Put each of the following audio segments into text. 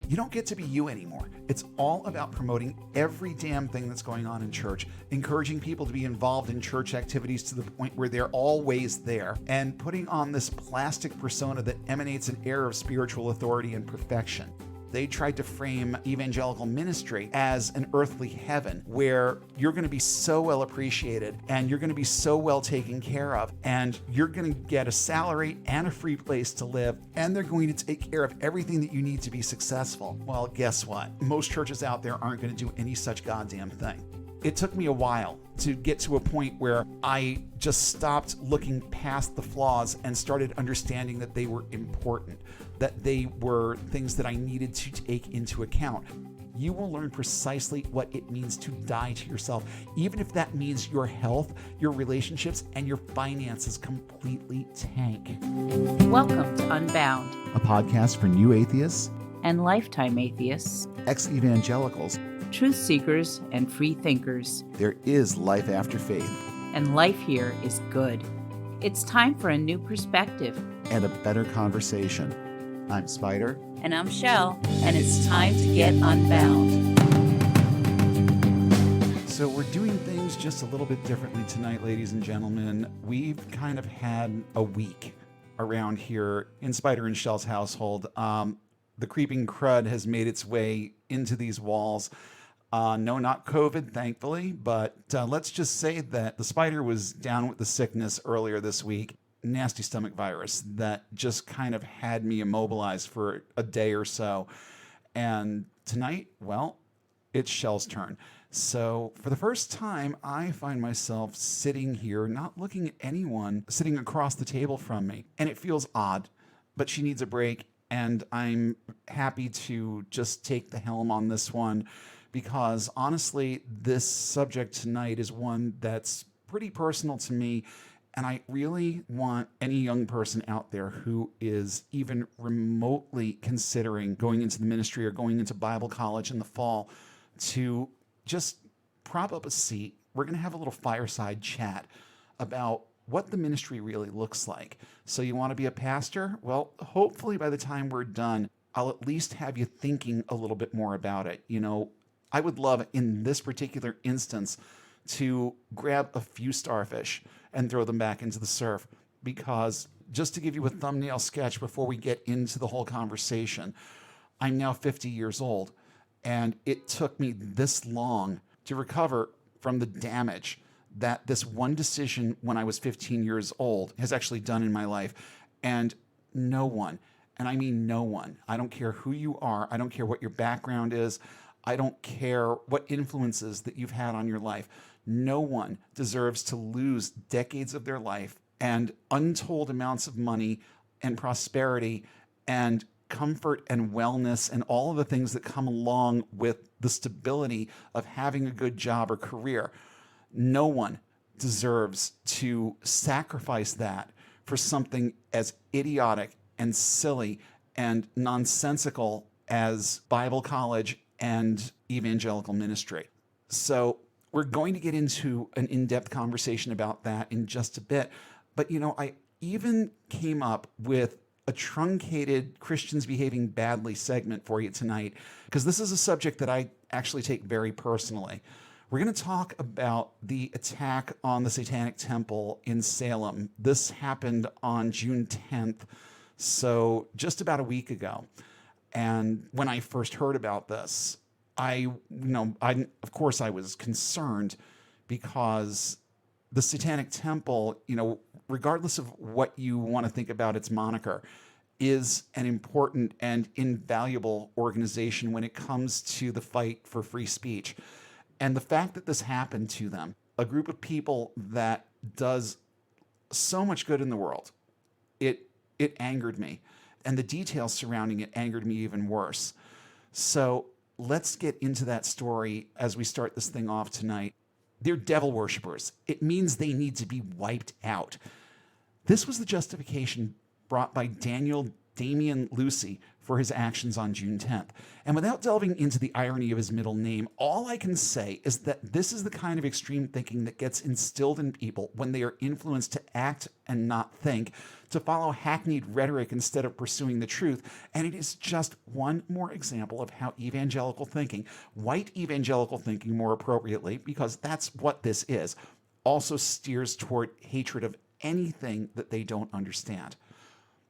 You don't get to be you anymore. It's all about promoting every damn thing that's going on in church, encouraging people to be involved in church activities to the point where they're always there, and putting on this plastic persona that emanates an air of spiritual authority and perfection. They tried to frame evangelical ministry as an earthly heaven where you're going to be so well appreciated and you're going to be so well taken care of and you're going to get a salary and a free place to live and they're going to take care of everything that you need to be successful. Well, guess what? Most churches out there aren't going to do any such goddamn thing. It took me a while to get to a point where I just stopped looking past the flaws and started understanding that they were important, that they were things that I needed to take into account. You will learn precisely what it means to die to yourself, even if that means your health, your relationships, and your finances completely tank. Welcome to Unbound, A podcast for new atheists and lifetime atheists, ex-evangelicals, truth seekers, and free thinkers. There is life after faith. And life here is good. It's time for a new perspective. And a better conversation. I'm Spider. And I'm Shell. And it's time to get unbound. So we're doing things just a little bit differently tonight, ladies and gentlemen. We've kind of had a week around here in Spider and Shell's household. The creeping crud has made its way into these walls. No, not COVID, thankfully, but let's just say that the spider was down with the sickness earlier this week. Nasty stomach virus that just kind of had me immobilized for a day or so. And tonight, well, it's Shell's turn. So for the first time, I find myself sitting here, not looking at anyone sitting across the table from me. And it feels odd, but she needs a break. And I'm happy to just take the helm on this one because honestly, this subject tonight is one that's pretty personal to me. And I really want any young person out there who is even remotely considering going into the ministry or going into Bible college in the fall to just prop up a seat. We're going to have a little fireside chat about what the ministry really looks like. So you want to be a pastor? Well, hopefully by the time we're done, I'll at least have you thinking a little bit more about it. You know, I would love in this particular instance to grab a few starfish and throw them back into the surf because just to give you a thumbnail sketch before we get into the whole conversation, I'm now 50 years old and it took me this long to recover from the damage that this one decision when I was 15 years old has actually done in my life. And no one, and I mean no one, I don't care who you are, I don't care what your background is, I don't care what influences that you've had on your life, no one deserves to lose decades of their life and untold amounts of money and prosperity and comfort and wellness and all of the things that come along with the stability of having a good job or career. No one deserves to sacrifice that for something as idiotic and silly and nonsensical as Bible college and evangelical ministry. So we're going to get into an in-depth conversation about that in just a bit. But, you know, I even came up with a truncated Christians behaving badly segment for you tonight, because this is a subject that I actually take very personally. We're going to talk about the attack on the Satanic Temple in Salem. This happened on June 10th, so just about a week ago. And when I first heard about this, of course I was concerned because the Satanic Temple, regardless of what you want to think about its moniker, is an important and invaluable organization when it comes to the fight for free speech. And the fact that this happened to them, a group of people that does so much good in the world, it angered me. And the details surrounding it angered me even worse. So let's get into that story as we start this thing off tonight. They're devil worshippers. It means they need to be wiped out. This was the justification brought by Daniel Damian Lucy for his actions on June 10th. And without delving into the irony of his middle name, all I can say is that this is the kind of extreme thinking that gets instilled in people when they are influenced to act and not think, to follow hackneyed rhetoric instead of pursuing the truth. And it is just one more example of how evangelical thinking, white evangelical thinking more appropriately, because that's what this is, also steers toward hatred of anything that they don't understand.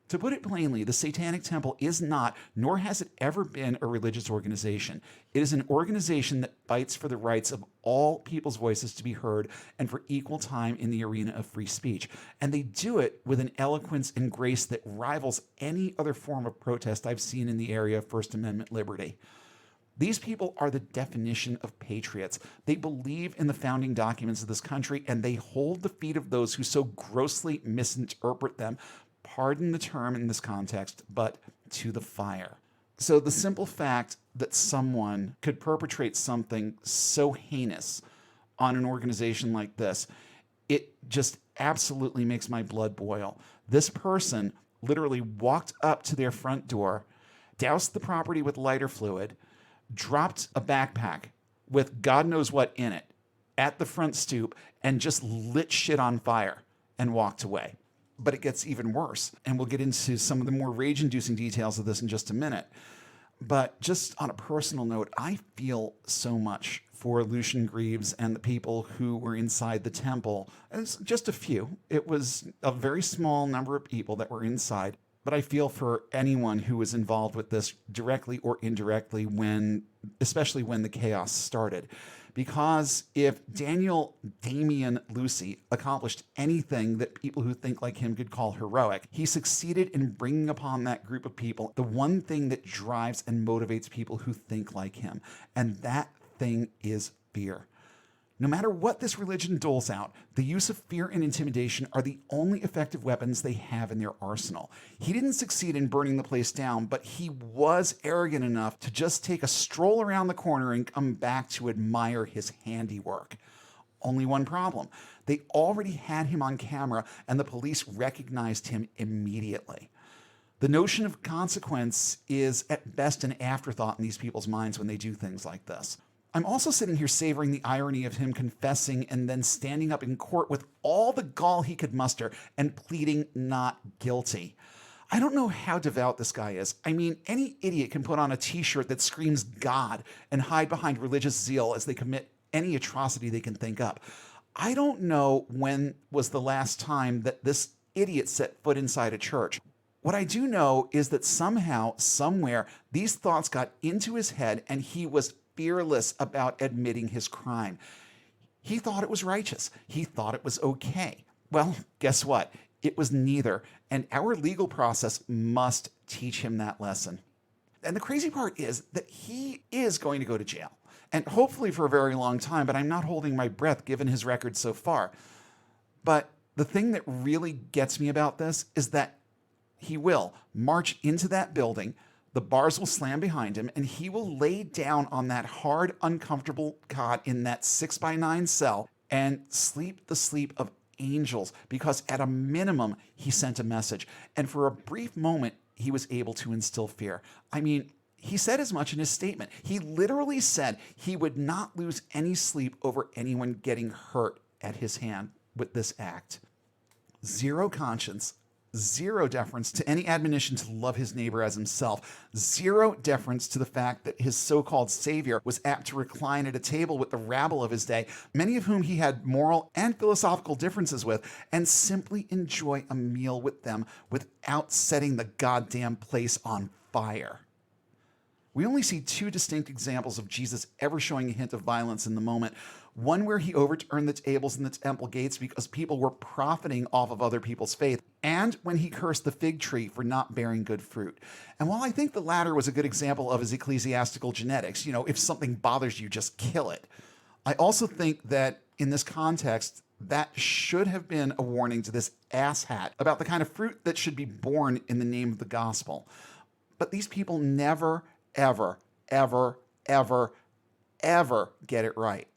To put it plainly, the Satanic Temple is not, nor has it ever been, a religious organization. It is an organization that fights for the rights of all people's voices to be heard and for equal time in the arena of free speech. And they do it with an eloquence and grace that rivals any other form of protest I've seen in the area of First Amendment liberty. These people are the definition of patriots. They believe in the founding documents of this country, and they hold the feet of those who so grossly misinterpret them, pardon the term in this context, but to the fire. So the simple fact that someone could perpetrate something so heinous on an organization like this, it just absolutely makes my blood boil. This person literally walked up to their front door, doused the property with lighter fluid, dropped a backpack with God knows what in it at the front stoop, and just lit shit on fire and walked away. But it gets even worse, and we'll get into some of the more rage-inducing details of this in just a minute. But just on a personal note, I feel so much for Lucian Greaves and the people who were inside the temple. It's just a few. It was a very small number of people that were inside. But I feel for anyone who was involved with this directly or indirectly especially when the chaos started. Because if Damian Lucy accomplished anything that people who think like him could call heroic, he succeeded in bringing upon that group of people the one thing that drives and motivates people who think like him. And that thing is fear. No matter what this religion doles out, the use of fear and intimidation are the only effective weapons they have in their arsenal. He didn't succeed in burning the place down, but he was arrogant enough to just take a stroll around the corner and come back to admire his handiwork. Only one problem. They already had him on camera, and the police recognized him immediately. The notion of consequence is at best an afterthought in these people's minds when they do things like this. I'm also sitting here savoring the irony of him confessing and then standing up in court with all the gall he could muster and pleading not guilty. I don't know how devout this guy is. I mean, any idiot can put on a t-shirt that screams God and hide behind religious zeal as they commit any atrocity they can think up. I don't know when was the last time that this idiot set foot inside a church. What I do know is that somehow, somewhere, these thoughts got into his head and he was fearless about admitting his crime. He thought it was righteous. He thought it was okay. Well, guess what? It was neither, and our legal process must teach him that lesson. And the crazy part is that he is going to go to jail, and hopefully for a very long time, but I'm not holding my breath given his record so far. But the thing that really gets me about this is that he will march into that building, the bars will slam behind him, and he will lay down on that hard, uncomfortable cot in that 6x9 cell and sleep the sleep of angels, because at a minimum, he sent a message. And for a brief moment, he was able to instill fear. I mean, he said as much in his statement. He literally said he would not lose any sleep over anyone getting hurt at his hand with this act. Zero conscience, zero deference to any admonition to love his neighbor as himself, zero deference to the fact that his so-called savior was apt to recline at a table with the rabble of his day, many of whom he had moral and philosophical differences with, and simply enjoy a meal with them without setting the goddamn place on fire. We only see two distinct examples of Jesus ever showing a hint of violence in the moment. One where he overturned the tables in the temple gates because people were profiting off of other people's faith, and when he cursed the fig tree for not bearing good fruit. And while I think the latter was a good example of his ecclesiastical genetics, if something bothers you, just kill it, I also think that in this context, that should have been a warning to this asshat about the kind of fruit that should be born in the name of the gospel. But these people never, ever, ever, ever, ever get it right.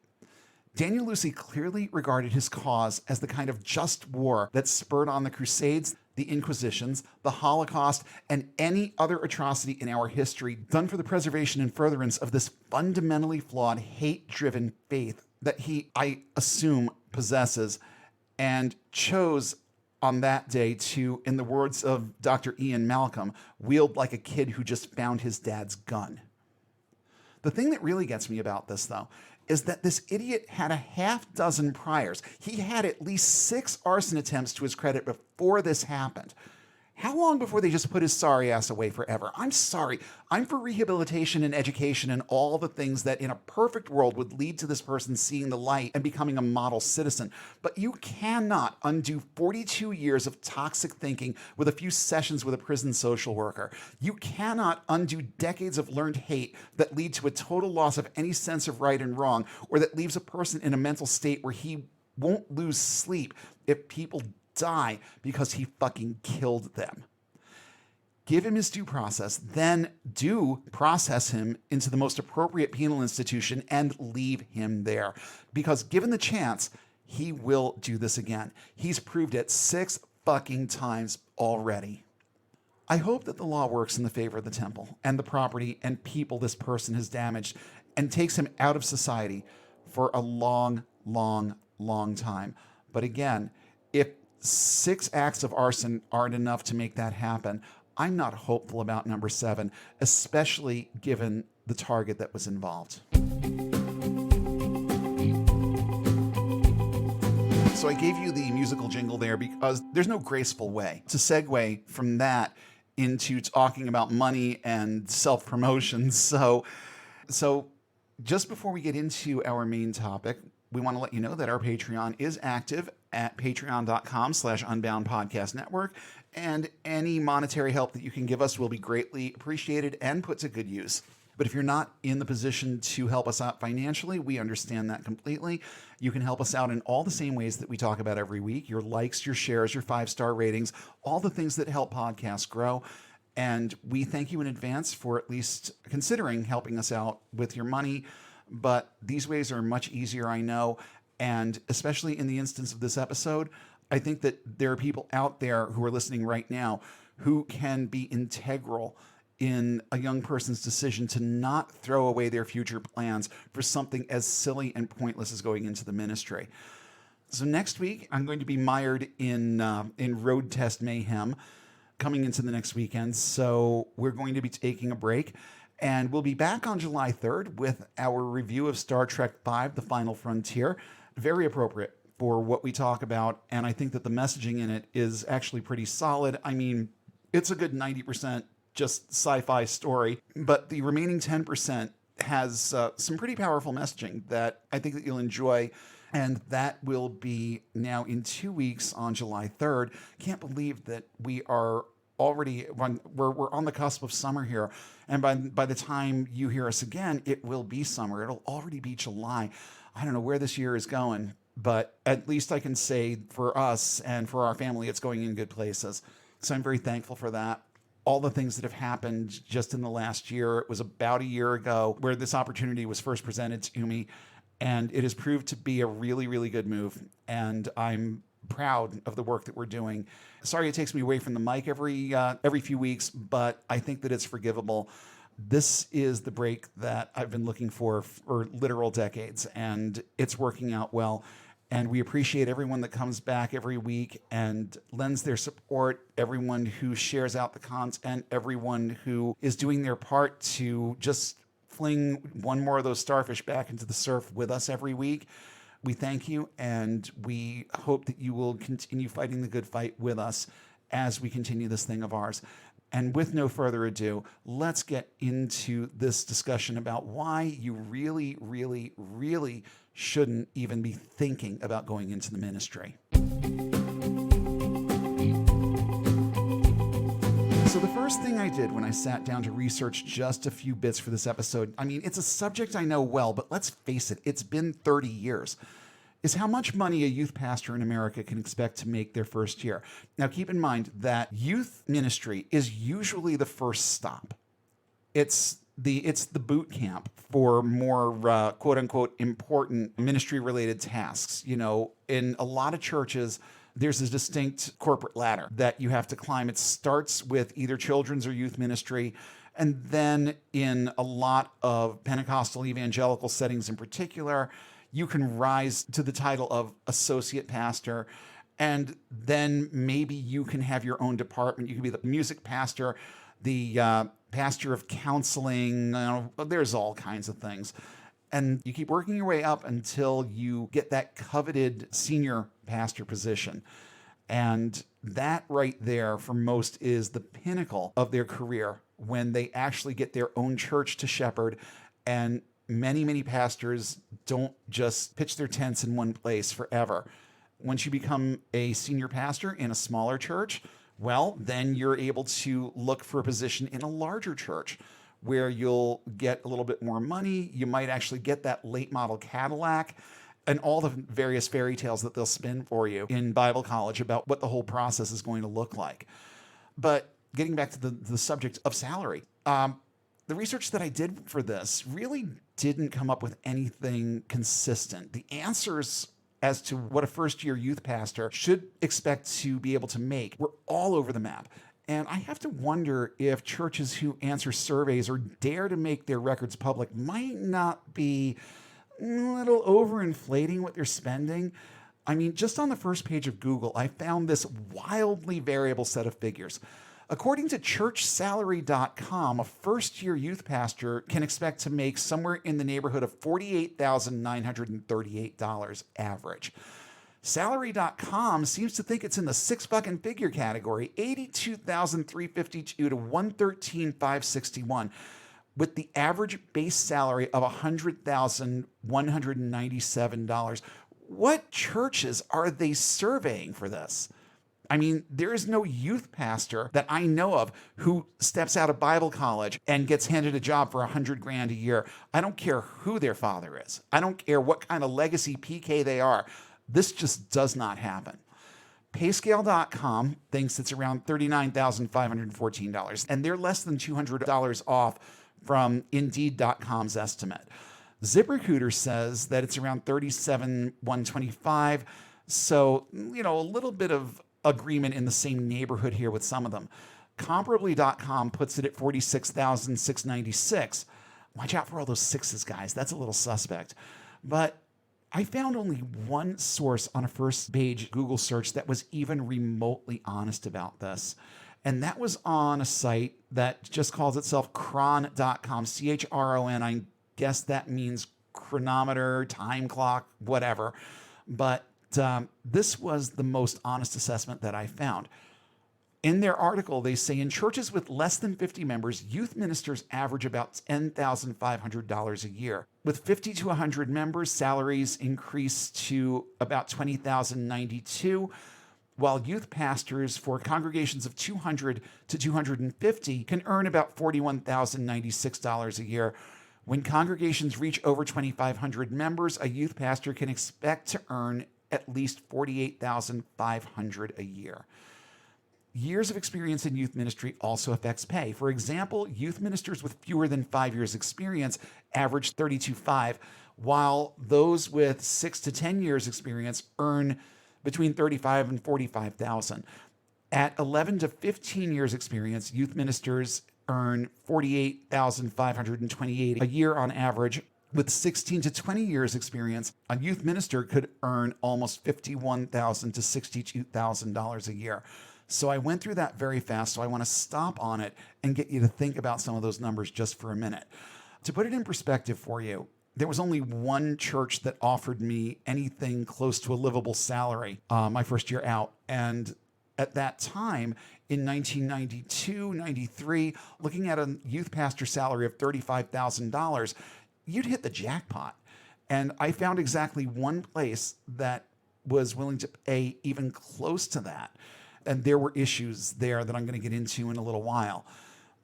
Daniel Lucy clearly regarded his cause as the kind of just war that spurred on the Crusades, the the Inquisitions, the Holocaust, and any other atrocity in our history done for the preservation and furtherance of this fundamentally flawed, hate-driven faith that he, I assume, possesses, and chose on that day to, in the words of Dr. Ian Malcolm, wield like a kid who just found his dad's gun. The thing that really gets me about this, though, is that this idiot had a half dozen priors. He had at least 6 arson attempts to his credit before this happened. How long before they just put his sorry ass away forever? I'm sorry. I'm for rehabilitation and education and all the things that in a perfect world would lead to this person seeing the light and becoming a model citizen. But you cannot undo 42 years of toxic thinking with a few sessions with a prison social worker. You cannot undo decades of learned hate that lead to a total loss of any sense of right and wrong, or that leaves a person in a mental state where he won't lose sleep if people die because he fucking killed them. Give him his due process, then do process him into the most appropriate penal institution and leave him there. Because given the chance, he will do this again. He's proved it 6 fucking times already. I hope that the law works in the favor of the temple and the property and people this person has damaged and takes him out of society for a long, long, long time. But again, if 6 acts of arson aren't enough to make that happen, I'm not hopeful about number 7, especially given the target that was involved. So I gave you the musical jingle there because there's no graceful way to segue from that into talking about money and self-promotion. So just before we get into our main topic, we want to let you know that our Patreon is active at patreon.com/unboundpodcastnetwork, and any monetary help that you can give us will be greatly appreciated and put to good use. But if you're not in the position to help us out financially, we understand that completely. You can help us out in all the same ways that we talk about every week: your likes, your shares, your 5-star ratings, all the things that help podcasts grow. And we thank you in advance for at least considering helping us out with your money. But these ways are much easier, I know. And especially in the instance of this episode, I think that there are people out there who are listening right now who can be integral in a young person's decision to not throw away their future plans for something as silly and pointless as going into the ministry. So next week, I'm going to be mired in road test mayhem coming into the next weekend. So we're going to be taking a break. And we'll be back on July 3rd with our review of Star Trek V, The Final Frontier. Very appropriate for what we talk about. And I think that the messaging in it is actually pretty solid. I mean, it's a good 90% just sci-fi story. But the remaining 10% has some pretty powerful messaging that I think that you'll enjoy. And that will be now in 2 weeks on July 3rd. Can't believe that we are already we're on the cusp of summer here, and by the time you hear us again, it will be summer. It'll already be July. I don't know where this year is going, but at least I can say for us and for our family, it's going in good places. So I'm very thankful for that. All the things that have happened just in the last year. It was about a year ago where this opportunity was first presented to me, and it has proved to be a really, really good move. And I'm proud of the work that we're doing. Sorry it takes me away from the mic every few weeks, but I think that it's forgivable. This is the break that I've been looking for literal decades, and it's working out well. And we appreciate everyone that comes back every week and lends their support, everyone who shares out the content, everyone who is doing their part to just fling one more of those starfish back into the surf with us every week. We thank you, and we hope that you will continue fighting the good fight with us as we continue this thing of ours. And with no further ado, let's get into this discussion about why you really, really, really shouldn't even be thinking about going into the ministry. So the first thing I did when I sat down to research just a few bits for this episode, I mean, it's a subject I know well, but let's face it, it's been 30 years, is how much money a youth pastor in America can expect to make their first year. Now, keep in mind that youth ministry is usually the first stop. It's the boot camp for more quote unquote important ministry related tasks. You know, in a lot of churches, there's a distinct corporate ladder that you have to climb. It starts with either children's or youth ministry. And then in a lot of Pentecostal evangelical settings in particular, you can rise to the title of associate pastor. And then maybe you can have your own department. You can be the music pastor, the pastor of counseling. There's all kinds of things. And you keep working your way up until you get that coveted senior pastor position. And that right there for most is the pinnacle of their career when they actually get their own church to shepherd. And many, many pastors don't just pitch their tents in one place forever. Once you become a senior pastor in a smaller church, well, then you're able to look for a position in a larger church where you'll get a little bit more money. You might actually get that late model Cadillac and all the various fairy tales that they'll spin for you in Bible college about what the whole process is going to look like. But getting back to the subject of salary, the research that I did for this really didn't come up with anything consistent. The answers as to what a first-year youth pastor should expect to be able to make were all over the map. And I have to wonder if churches who answer surveys or dare to make their records public might not be a little overinflating what they're spending. I mean, just on the first page of Google, I found this wildly variable set of figures. According to churchsalary.com, a first-year youth pastor can expect to make somewhere in the neighborhood of $48,938 average. Salary.com seems to think it's in the six-fucking-figure category, $82,352 to $113,561, with the average base salary of $100,197. What churches are they surveying for this? I mean, there is no youth pastor that I know of who steps out of Bible college and gets handed a job for $100,000 a year. I don't care who their father is. I don't care what kind of legacy PK they are. This just does not happen. Payscale.com thinks it's around $39,514, and they're less than $200 off from Indeed.com's estimate. ZipRecruiter says that it's around $37,125. So, a little bit of agreement in the same neighborhood here with some of them. Comparably.com puts it at $46,696. Watch out for all those sixes, guys. That's a little suspect. But I found only one source on a first page Google search that was even remotely honest about this. And that was on a site that just calls itself chron.com, CHRON. I guess that means chronometer, time clock, whatever. But this was the most honest assessment that I found. In their article, they say in churches with less than 50 members, youth ministers average about $10,500 a year. With 50 to 100 members, salaries increase to about $20,092, while youth pastors for congregations of 200 to 250 can earn about $41,096 a year. When congregations reach over 2,500 members, a youth pastor can expect to earn at least $48,500 a year. Years of experience in youth ministry also affects pay. For example, youth ministers with fewer than 5 years experience average $32,500, while those with 6 to 10 years experience earn between $35,000 and $45,000. At 11 to 15 years experience, youth ministers earn $48,528 a year on average. With 16 to 20 years experience, a youth minister could earn almost $51,000 to $62,000 a year. So I went through that very fast, so I want to stop on it and get you to think about some of those numbers just for a minute. To put it in perspective for you, there was only one church that offered me anything close to a livable salary my first year out. And at that time, in 1992, 93, looking at a youth pastor salary of $35,000, you'd hit the jackpot. And I found exactly one place that was willing to pay even close to that. And there were issues there that I'm going to get into in a little while.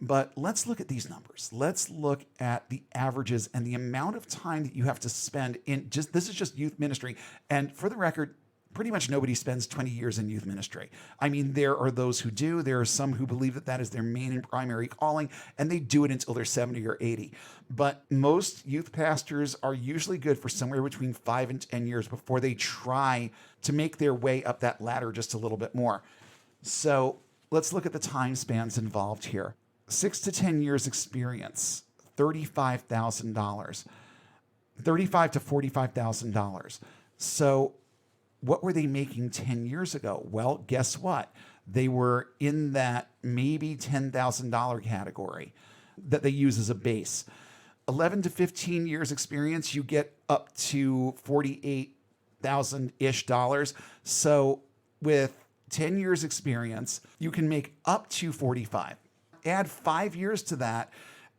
But let's look at these numbers. Let's look at the averages and the amount of time that you have to spend in this is just youth ministry. And for the record, pretty much nobody spends 20 years in youth ministry. I mean, there are those who do. There are some who believe that that is their main and primary calling, and they do it until they're 70 or 80. But most youth pastors are usually good for somewhere between 5 and 10 years before they try to make their way up that ladder just a little bit more. So let's look at the time spans involved here. 6 to 10 years experience, $35,000. $35,000 to $45,000. So what were they making 10 years ago? Well, guess what? They were in that maybe $10,000 category that they use as a base. 11 to 15 years experience, you get up to $48,000-ish dollars. So with 10 years experience, you can make up to 45. Add 5 years to that,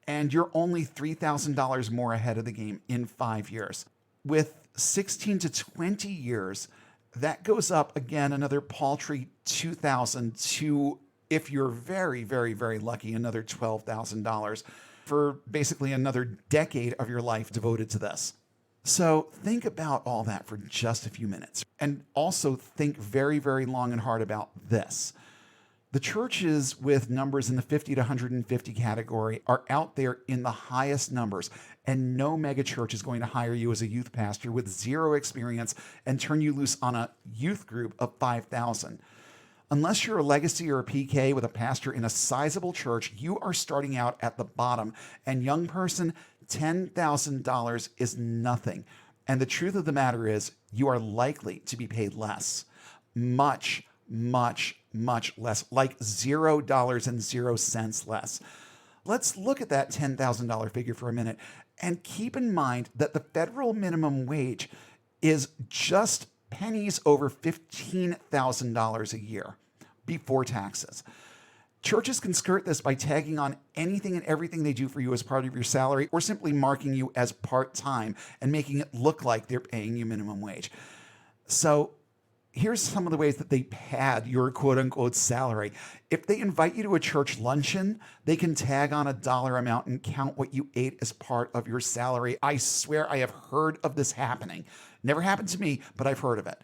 and you're only $3,000 more ahead of the game in 5 years. With 16 to 20 years, that goes up again another paltry $2,000 to, if you're very, very, very lucky, another $12,000 for basically another decade of your life devoted to this. So think about all that for just a few minutes. And also think very, very long and hard about this. The churches with numbers in the 50 to 150 category are out there in the highest numbers, and no megachurch is going to hire you as a youth pastor with zero experience and turn you loose on a youth group of 5,000. Unless you're a legacy or a PK with a pastor in a sizable church, you are starting out at the bottom. And young person, $10,000 is nothing. And the truth of the matter is, you are likely to be paid less. Much, much, much less, like $0.00 less. Let's look at that $10,000 figure for a minute and keep in mind that the federal minimum wage is just pennies over $15,000 a year before taxes. Churches can skirt this by tagging on anything and everything they do for you as part of your salary, or simply marking you as part-time and making it look like they're paying you minimum wage. So here's some of the ways that they pad your quote-unquote salary. If they invite you to a church luncheon, they can tag on a dollar amount and count what you ate as part of your salary. I swear I have heard of this happening. Never happened to me, but I've heard of it.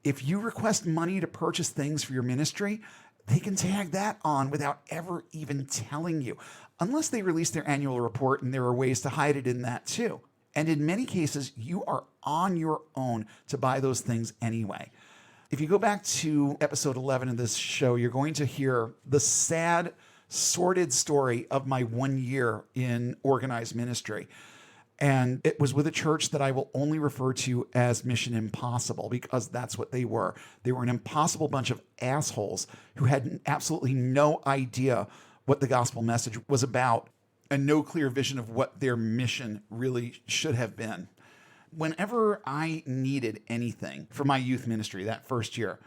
If you request money to purchase things for your ministry, they can tag that on without ever even telling you, unless they release their annual report, and there are ways to hide it in that too. And in many cases, you are on your own to buy those things anyway. If you go back to episode 11 of this show, you're going to hear the sad, sordid story of my 1 year in organized ministry. And it was with a church that I will only refer to as Mission Impossible, because that's what they were. They were an impossible bunch of assholes who had absolutely no idea what the gospel message was about and no clear vision of what their mission really should have been. Whenever I needed anything for my youth ministry that first year,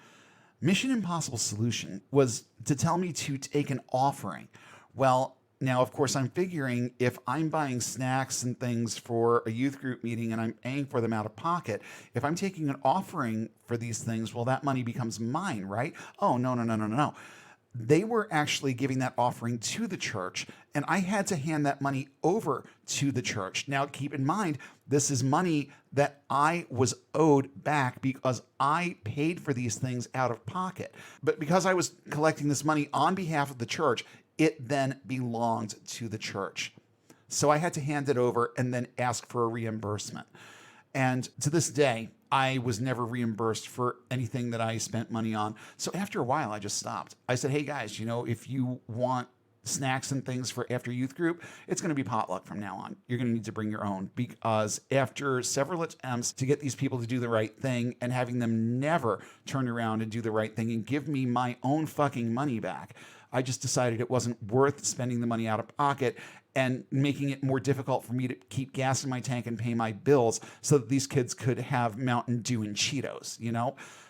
Mission Impossible's solution was to tell me to take an offering. Well, now, of course, I'm figuring if I'm buying snacks and things for a youth group meeting and I'm paying for them out of pocket, if I'm taking an offering for these things, well, that money becomes mine, right? Oh, no. They were actually giving that offering to the church, and I had to hand that money over to the church. Now, keep in mind, this is money that I was owed back because I paid for these things out of pocket. But because I was collecting this money on behalf of the church, it then belonged to the church. So I had to hand it over and then ask for a reimbursement. And to this day, I was never reimbursed for anything that I spent money on. So after a while, I just stopped. I said, hey guys, if you want snacks and things for after youth group, it's going to be potluck from now on. You're going to need to bring your own, because after several attempts to get these people to do the right thing and having them never turn around and do the right thing and give me my own fucking money back, I just decided it wasn't worth spending the money out of pocket and making it more difficult for me to keep gas in my tank and pay my bills so that these kids could have Mountain Dew and Cheetos,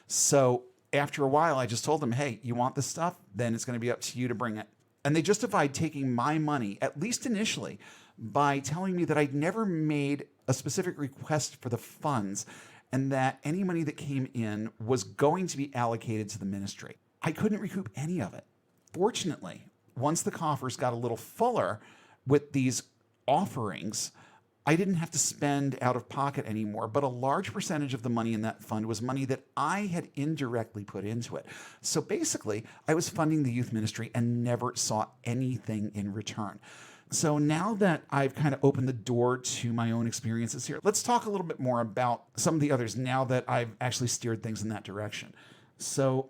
So after a while, I just told them, hey, you want this stuff? Then it's going to be up to you to bring it. And they justified taking my money, at least initially, by telling me that I'd never made a specific request for the funds and that any money that came in was going to be allocated to the ministry. I couldn't recoup any of it. Fortunately, once the coffers got a little fuller with these offerings, I didn't have to spend out of pocket anymore, but a large percentage of the money in that fund was money that I had indirectly put into it. So basically, I was funding the youth ministry and never saw anything in return. So now that I've kind of opened the door to my own experiences here, let's talk a little bit more about some of the others now that I've actually steered things in that direction. So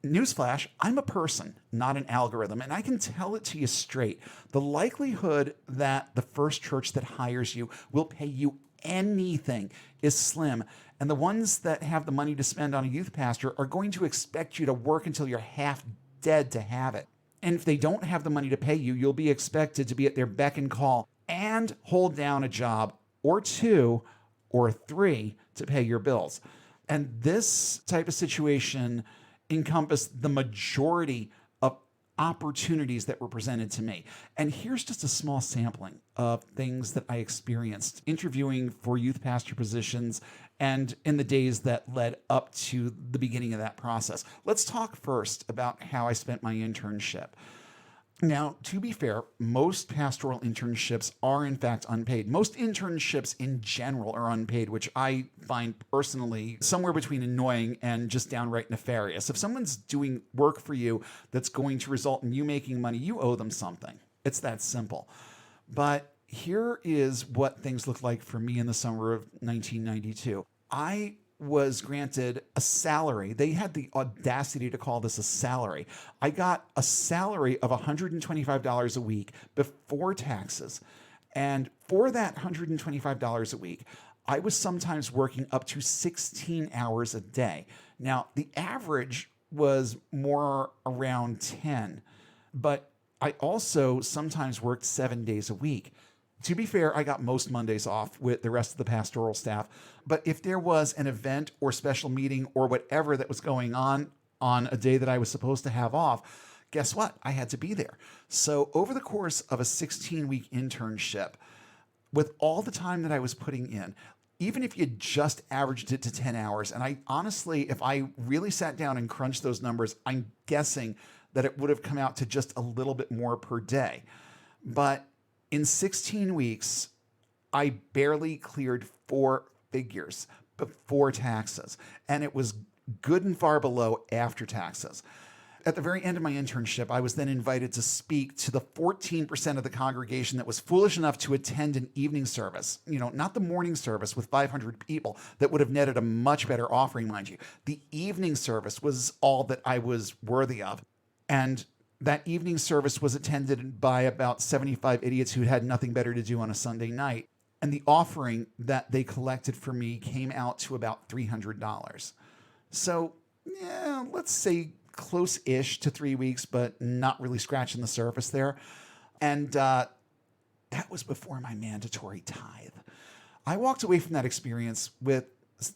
newsflash, I'm a person, not an algorithm, and I can tell it to you straight. The likelihood that the first church that hires you will pay you anything is slim. And the ones that have the money to spend on a youth pastor are going to expect you to work until you're half dead to have it. And if they don't have the money to pay you, you'll be expected to be at their beck and call and hold down a job or two or three to pay your bills. And this type of situation encompassed the majority of opportunities that were presented to me. And here's just a small sampling of things that I experienced interviewing for youth pastor positions and in the days that led up to the beginning of that process. Let's talk first about how I spent my internship. Now, to be fair, most pastoral internships are in fact unpaid. Most internships in general are unpaid, which I find personally somewhere between annoying and just downright nefarious. If someone's doing work for you that's going to result in you making money, you owe them something. It's that simple. But here is what things looked like for me in the summer of 1992. I was granted a salary. They had the audacity to call this a salary. I got a salary of $125 a week before taxes. And for that $125 a week, I was sometimes working up to 16 hours a day. Now, the average was more around 10, but I also sometimes worked 7 days a week. To be fair, I got most Mondays off with the rest of the pastoral staff. But if there was an event or special meeting or whatever that was going on a day that I was supposed to have off, guess what? I had to be there. So over the course of a 16-week internship, with all the time that I was putting in, even if you just averaged it to 10 hours, and I honestly, if I really sat down and crunched those numbers, I'm guessing that it would have come out to just a little bit more per day. But in 16 weeks, I barely cleared 4 figures before taxes, and it was good and far below after taxes. At the very end of my internship, I was then invited to speak to the 14% of the congregation that was foolish enough to attend an evening service. You know, not the morning service with 500 people that would have netted a much better offering, mind you. The evening service was all that I was worthy of. And that evening service was attended by about 75 idiots who had nothing better to do on a Sunday night. And the offering that they collected for me came out to about $300. So, yeah, let's say close-ish to 3 weeks, but not really scratching the surface there. And that was before my mandatory tithe. I walked away from that experience with,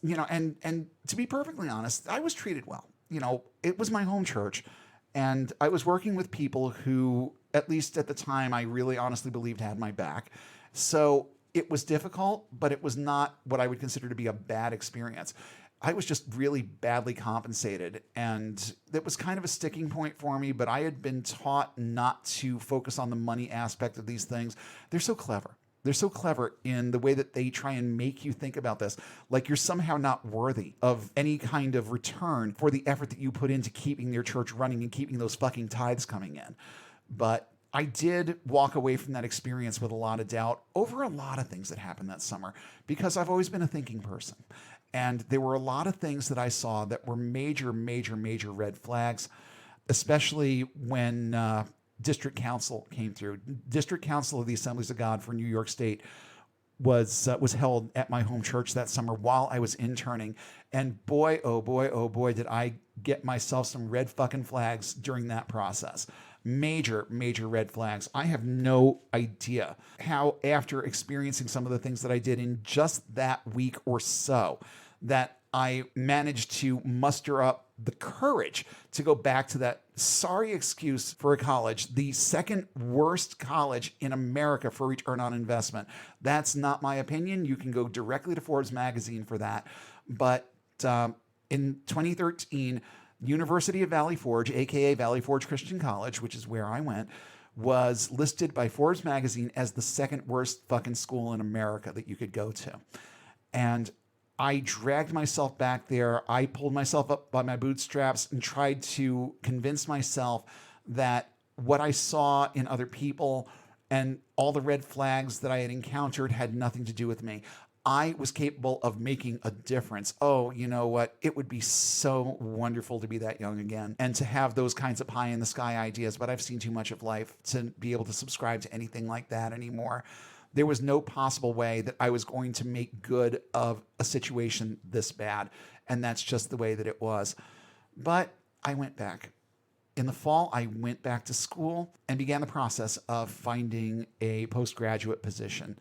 and to be perfectly honest, I was treated well. It was my home church. And I was working with people who, at least at the time, I really honestly believed had my back. So it was difficult, but it was not what I would consider to be a bad experience. I was just really badly compensated. And that was kind of a sticking point for me, but I had been taught not to focus on the money aspect of these things. They're so clever. They're so clever in the way that they try and make you think about this, like you're somehow not worthy of any kind of return for the effort that you put into keeping their church running and keeping those fucking tithes coming in. But I did walk away from that experience with a lot of doubt over a lot of things that happened that summer, because I've always been a thinking person. And there were a lot of things that I saw that were major, major, major red flags, especially when district council came through. District council of the Assemblies of God for New York State was held at my home church that summer while I was interning. And boy, oh boy, oh boy, did I get myself some red fucking flags during that process. Major, major red flags. I have no idea how, after experiencing some of the things that I did in just that week or so, that I managed to muster up the courage to go back to that sorry excuse for a college, the second worst college in America for return on investment. That's not my opinion. You can go directly to Forbes magazine for that. But in 2013, University of Valley Forge, aka Valley Forge Christian College, which is where I went, was listed by Forbes magazine as the second worst fucking school in America that you could go to. And I dragged myself back there. I pulled myself up by my bootstraps and tried to convince myself that what I saw in other people and all the red flags that I had encountered had nothing to do with me. I was capable of making a difference. Oh, you know what? It would be so wonderful to be that young again and to have those kinds of pie in the sky ideas, but I've seen too much of life to be able to subscribe to anything like that anymore. There was no possible way that I was going to make good of a situation this bad, and that's just the way that it was. But I went back. In the fall, I went back to school and began the process of finding a postgraduate position.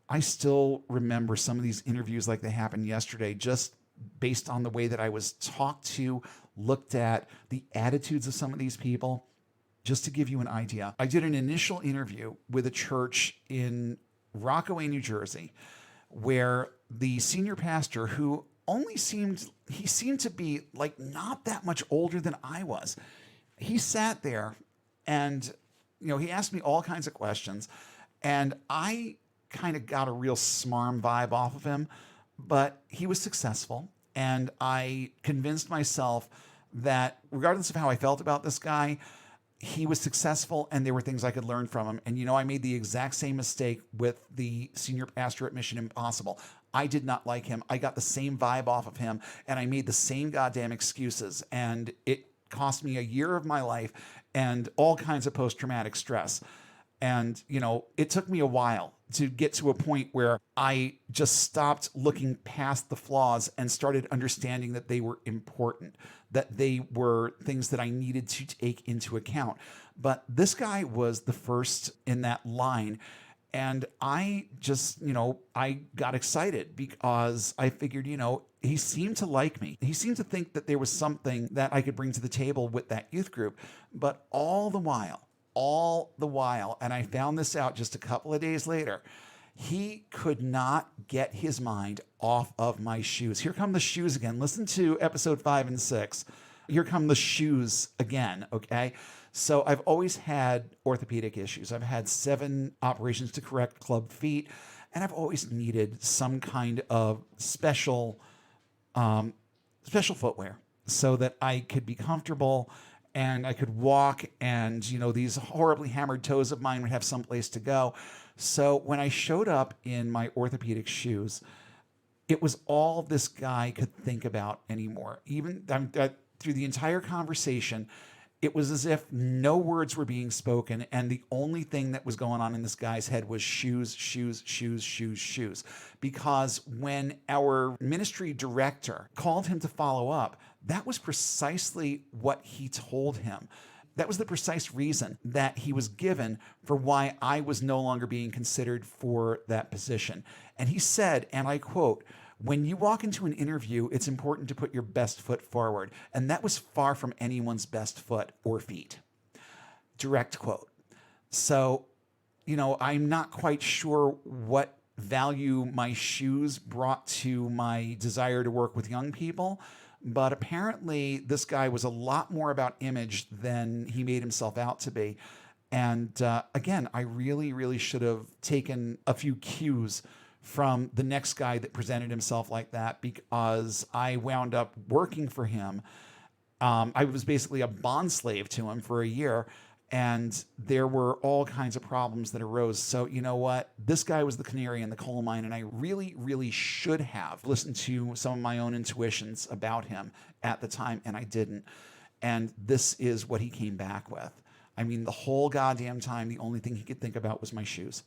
I still remember some of these interviews like they happened yesterday, just based on the way that I was talked to, looked at, the attitudes of some of these people. Just to give you an idea, I did an initial interview with a church in Rockaway, New Jersey, where the senior pastor, who seemed to be like not that much older than I was, he sat there and, he asked me all kinds of questions, and I kind of got a real smarm vibe off of him, but he was successful. And I convinced myself that regardless of how I felt about this guy, he was successful and there were things I could learn from him. And, I made the exact same mistake with the senior pastor at Mission Impossible. I did not like him. I got the same vibe off of him and I made the same goddamn excuses. And it cost me a year of my life and all kinds of post-traumatic stress. And, it took me a while to get to a point where I just stopped looking past the flaws and started understanding that they were important, that they were things that I needed to take into account. But this guy was the first in that line. And I just, I got excited because I figured, he seemed to like me. He seemed to think that there was something that I could bring to the table with that youth group. But all the while, and I found this out just a couple of days later, he could not get his mind off of my shoes. Here come the shoes again. Listen to episode 5 and 6. Here come the shoes again, okay? So I've always had orthopedic issues. I've had 7 operations to correct club feet, and I've always needed some kind of special footwear so that I could be comfortable and I could walk and, these horribly hammered toes of mine would have someplace to go. So when I showed up in my orthopedic shoes, it was all this guy could think about anymore. Even through the entire conversation, it was as if no words were being spoken, and the only thing that was going on in this guy's head was shoes, shoes, shoes, shoes, shoes. Because when our ministry director called him to follow up, that was precisely what he told him. That was the precise reason that he was given for why I was no longer being considered for that position. And he said, and I quote, "When you walk into an interview, it's important to put your best foot forward." And that was far from anyone's best foot or feet. Direct quote. So, I'm not quite sure what value my shoes brought to my desire to work with young people, but apparently this guy was a lot more about image than he made himself out to be. And again, I really, really should have taken a few cues from the next guy that presented himself like that, because I wound up working for him. I was basically a bond slave to him for a year, and there were all kinds of problems that arose. So you know what? This guy was the canary in the coal mine, and I really, really should have listened to some of my own intuitions about him at the time, and I didn't. And this is what he came back with. I mean, the whole goddamn time, the only thing he could think about was my shoes.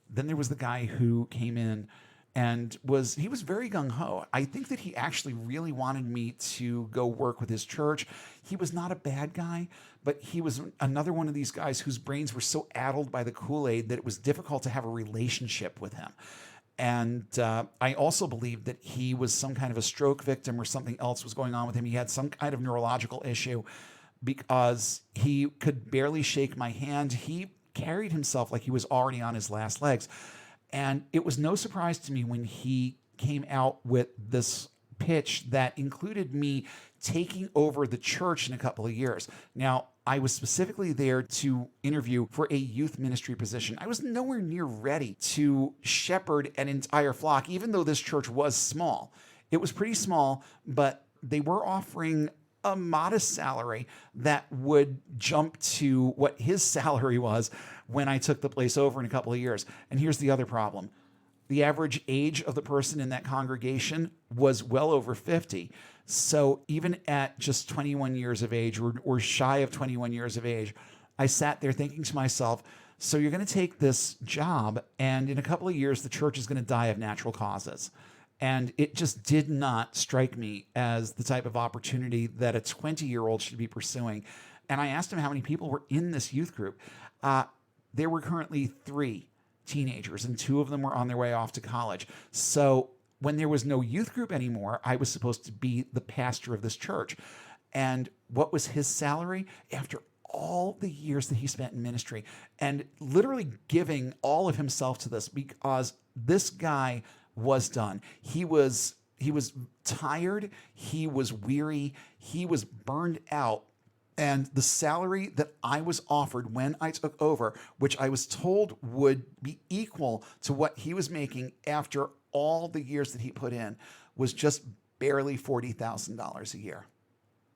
Then there was the guy who came in and he was very gung-ho. I think that he actually really wanted me to go work with his church. He was not a bad guy, but he was another one of these guys whose brains were so addled by the Kool-Aid that it was difficult to have a relationship with him. And I also believe that he was some kind of a stroke victim or something else was going on with him. He had some kind of neurological issue because he could barely shake my hand. He carried himself like he was already on his last legs. And it was no surprise to me when he came out with this pitch that included me taking over the church in a couple of years. Now, I was specifically there to interview for a youth ministry position. I was nowhere near ready to shepherd an entire flock, even though this church was small. It was pretty small, but they were offering a modest salary that would jump to what his salary was when I took the place over in a couple of years. And here's the other problem. The average age of the person in that congregation was well over 50. So even at just 21 years of age or shy of 21 years of age, I sat there thinking to myself, so you're going to take this job and in a couple of years, the church is going to die of natural causes. And it just did not strike me as the type of opportunity that a 20-year-old should be pursuing. And I asked him how many people were in this youth group. There were currently 3 teenagers, and 2 of them were on their way off to college. So when there was no youth group anymore, I was supposed to be the pastor of this church. And what was his salary after all the years that he spent in ministry and literally giving all of himself to this? Because this guy was done. He was tired, he was weary, he was burned out. And the salary that I was offered when I took over, which I was told would be equal to what he was making after all the years that he put in, was just barely $40,000 a year.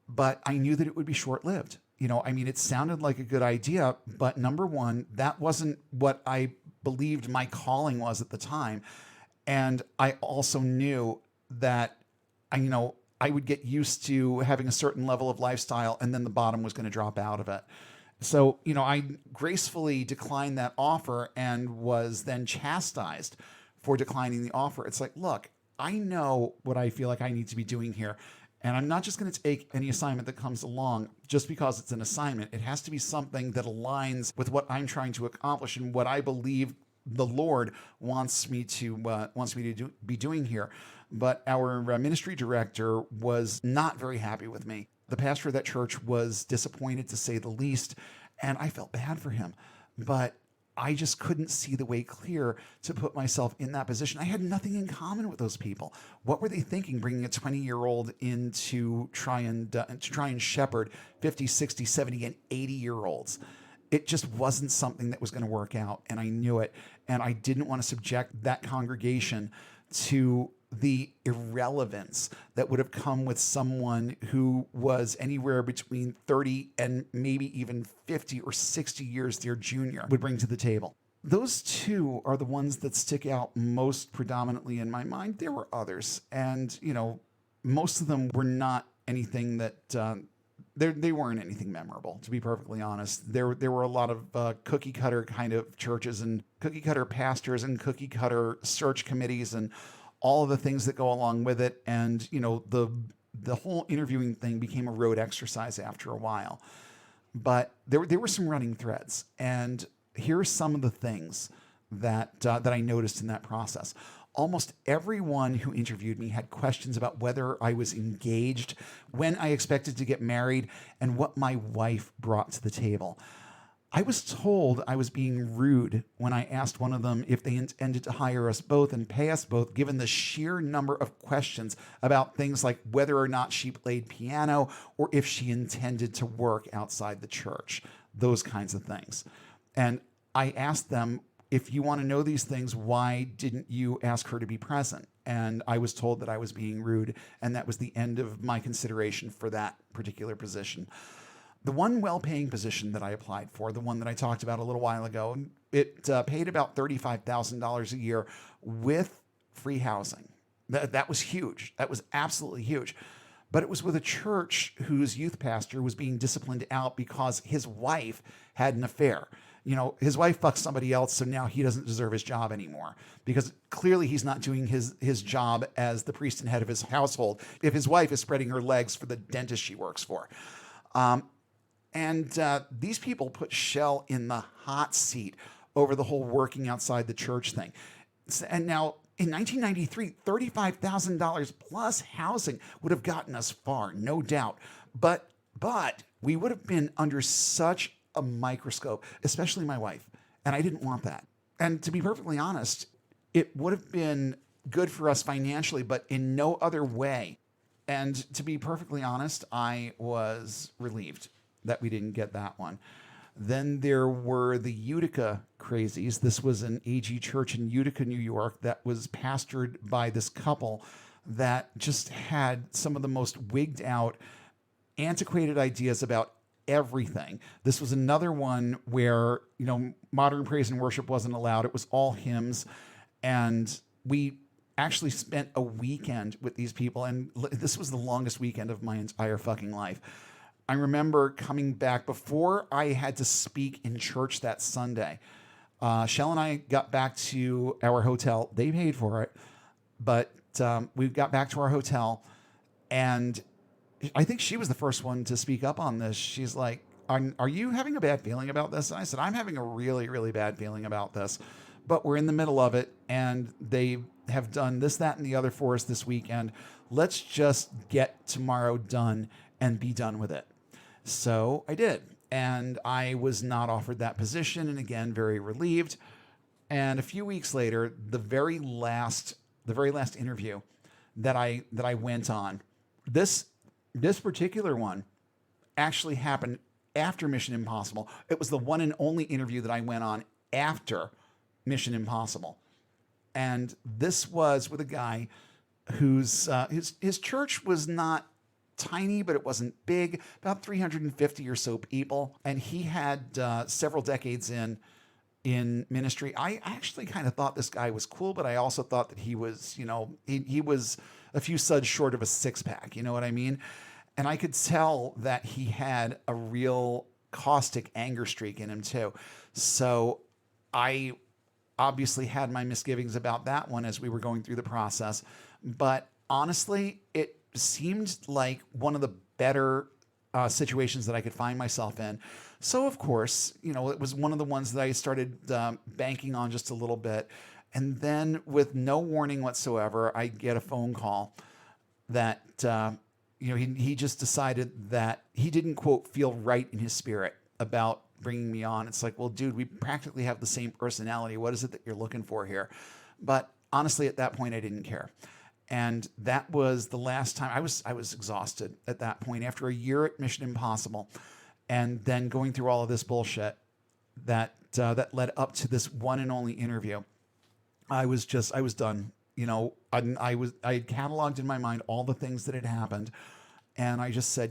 But I knew that it would be short-lived. It sounded like a good idea, but number one, that wasn't what I believed my calling was at the time. And I also knew that I would get used to having a certain level of lifestyle and then the bottom was going to drop out of it. So, I gracefully declined that offer and was then chastised for declining the offer. It's like, look, I know what I feel like I need to be doing here. And I'm not just going to take any assignment that comes along just because it's an assignment. It has to be something that aligns with what I'm trying to accomplish and what I believe the Lord wants me to be doing here. But our ministry director was not very happy with me. The pastor of that church was disappointed, to say the least, and I felt bad for him. But I just couldn't see the way clear to put myself in that position. I had nothing in common with those people. What were they thinking, bringing a 20-year-old in to try and shepherd 50, 60, 70, and 80-year-olds? It just wasn't something that was going to work out, and I knew it. And I didn't want to subject that congregation to the irrelevance that would have come with someone who was anywhere between 30 and maybe even 50 or 60 years their junior would bring to the table. Those 2 are the ones that stick out most predominantly in my mind. There were others, and most of them were not anything that they weren't anything memorable, to be perfectly honest. There were a lot of cookie cutter kind of churches and cookie cutter pastors and cookie cutter search committees and all of the things that go along with it. And, the whole interviewing thing became a rote exercise after a while. But there were some running threads. And here are some of the things that I noticed in that process. Almost everyone who interviewed me had questions about whether I was engaged, when I expected to get married, and what my wife brought to the table. I was told I was being rude when I asked one of them if they intended to hire us both and pay us both, given the sheer number of questions about things like whether or not she played piano or if she intended to work outside the church, those kinds of things. And I asked them, if you want to know these things, why didn't you ask her to be present? And I was told that I was being rude, and that was the end of my consideration for that particular position. The one well-paying position that I applied for, the one that I talked about a little while ago, it paid about $35,000 a year with free housing. That was huge. That was absolutely huge. But it was with a church whose youth pastor was being disciplined out because his wife had an affair. His wife fucked somebody else, so now he doesn't deserve his job anymore because clearly he's not doing his job as the priest and head of his household if his wife is spreading her legs for the dentist she works for. And these people put Shell in the hot seat over the whole working outside the church thing. And now, in 1993, $35,000 plus housing would have gotten us far, no doubt. But we would have been under such a microscope, especially my wife. And I didn't want that. And to be perfectly honest, it would have been good for us financially, but in no other way. And to be perfectly honest, I was relieved that we didn't get that one. Then there were the Utica crazies. This was an AG church in Utica, New York, that was pastored by this couple that just had some of the most wigged out, antiquated ideas about everything. This was another one where, modern praise and worship wasn't allowed. It was all hymns. And we actually spent a weekend with these people. And this was the longest weekend of my entire fucking life. I remember coming back before I had to speak in church that Sunday. Shell and I got back to our hotel. They paid for it, but we got back to our hotel, and I think she was the first one to speak up on this. She's like, are you having a bad feeling about this? And I said, I'm having a really, really bad feeling about this, but we're in the middle of it, and they have done this, that, and the other for us this weekend. Let's just get tomorrow done and be done with it. So I did, and I was not offered that position, and again, very relieved. And a few weeks later, the very last interview that I went on, this particular one actually happened after Mission Impossible. It was the one and only interview that I went on after Mission Impossible, and this was with a guy whose his church was not tiny, but it wasn't big, about 350 or so people. And he had several decades in ministry. I actually kind of thought this guy was cool, but I also thought that he was, he was a few suds short of a six pack. You know what I mean? And I could tell that he had a real caustic anger streak in him too. So I obviously had my misgivings about that one as we were going through the process. But honestly, it seemed like one of the better situations that I could find myself in. So, of course, it was one of the ones that I started banking on just a little bit. And then, with no warning whatsoever, I get a phone call that, he just decided that he didn't, quote, feel right in his spirit about bringing me on. It's like, well, dude, we practically have the same personality. What is it that you're looking for here? But honestly, at that point, I didn't care. And that was the last time I was exhausted at that point after a year at Mission Impossible, and then going through all of this bullshit that led up to this one and only interview. I was done. I had cataloged in my mind all the things that had happened, and I just said,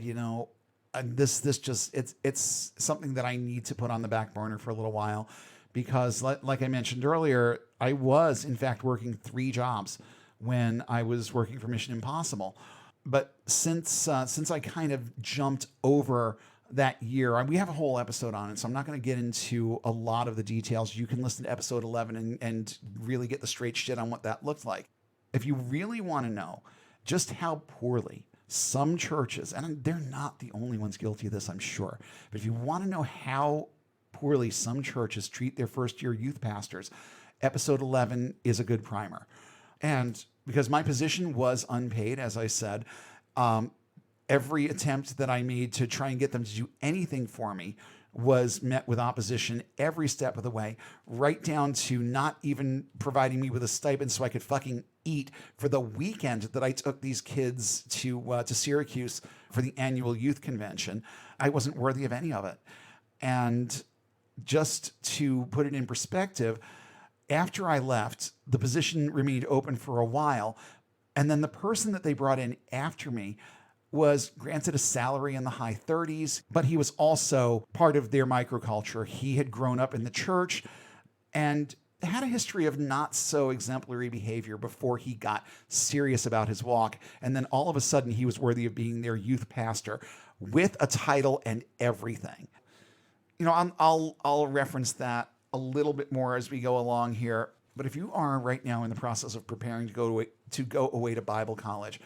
it's something that I need to put on the back burner for a little while, because like I mentioned earlier, I was in fact working 3 jobs when I was working for Mission Impossible. But since I kind of jumped over that year, we have a whole episode on it, so I'm not going to get into a lot of the details. You can listen to episode 11 and really get the straight shit on what that looked like. If you really want to know just how poorly some churches, and they're not the only ones guilty of this, I'm sure, but if you want to know how poorly some churches treat their first-year youth pastors, episode 11 is a good primer. And because my position was unpaid, as I said, every attempt that I made to try and get them to do anything for me was met with opposition every step of the way, right down to not even providing me with a stipend so I could fucking eat for the weekend that I took these kids to Syracuse for the annual youth convention. I wasn't worthy of any of it. And just to put it in perspective, after I left, the position remained open for a while, and then the person that they brought in after me was granted a salary in the high 30s, but he was also part of their microculture. He had grown up in the church and had a history of not so exemplary behavior before he got serious about his walk. And then all of a sudden, he was worthy of being their youth pastor with a title and everything. I'll reference that a little bit more as we go along here. But if you are right now in the process of preparing to go away to Bible college,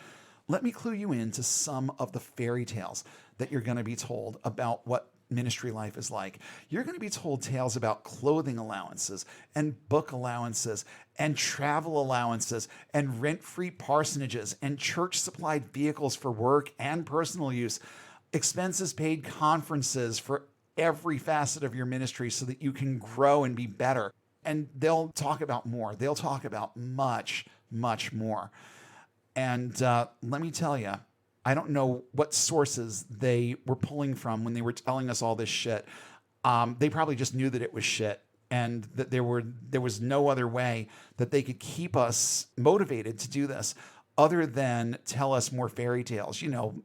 let me clue you into some of the fairy tales that you're going to be told about what ministry life is like. You're going to be told tales about clothing allowances and book allowances and travel allowances and rent-free parsonages and church-supplied vehicles for work and personal use, expenses paid conferences for every facet of your ministry so that you can grow and be better. And they'll talk about more. They'll talk about much, much more. And let me tell you, I don't know what sources they were pulling from when they were telling us all this shit. They probably just knew that it was shit, and that there was no other way that they could keep us motivated to do this other than tell us more fairy tales,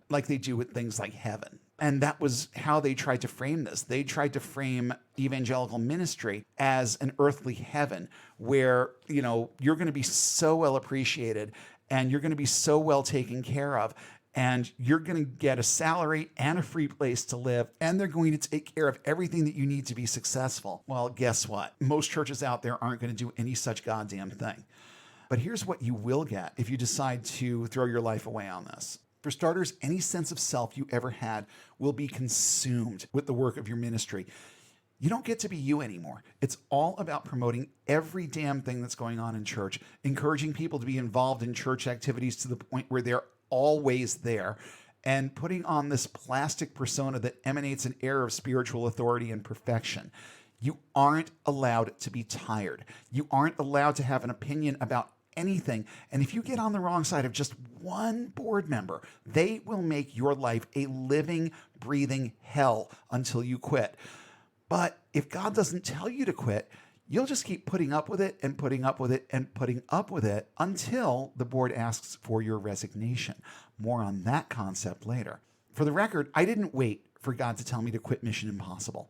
like they do with things like heaven. And that was how they tried to frame this. They tried to frame evangelical ministry as an earthly heaven where, you're going to be so well appreciated and you're going to be so well taken care of. And you're going to get a salary and a free place to live. And they're going to take care of everything that you need to be successful. Well, guess what? Most churches out there aren't going to do any such goddamn thing. But here's what you will get if you decide to throw your life away on this. For starters, any sense of self you ever had will be consumed with the work of your ministry. You don't get to be you anymore. It's all about promoting every damn thing that's going on in church, encouraging people to be involved in church activities to the point where they're always there, and putting on this plastic persona that emanates an air of spiritual authority and perfection. You aren't allowed to be tired. You aren't allowed to have an opinion about anything. And if you get on the wrong side of just one board member, they will make your life a living, breathing hell until you quit. But if God doesn't tell you to quit, you'll just keep putting up with it and putting up with it and putting up with it until the board asks for your resignation. More on that concept later. For the record, I didn't wait for God to tell me to quit Mission Impossible.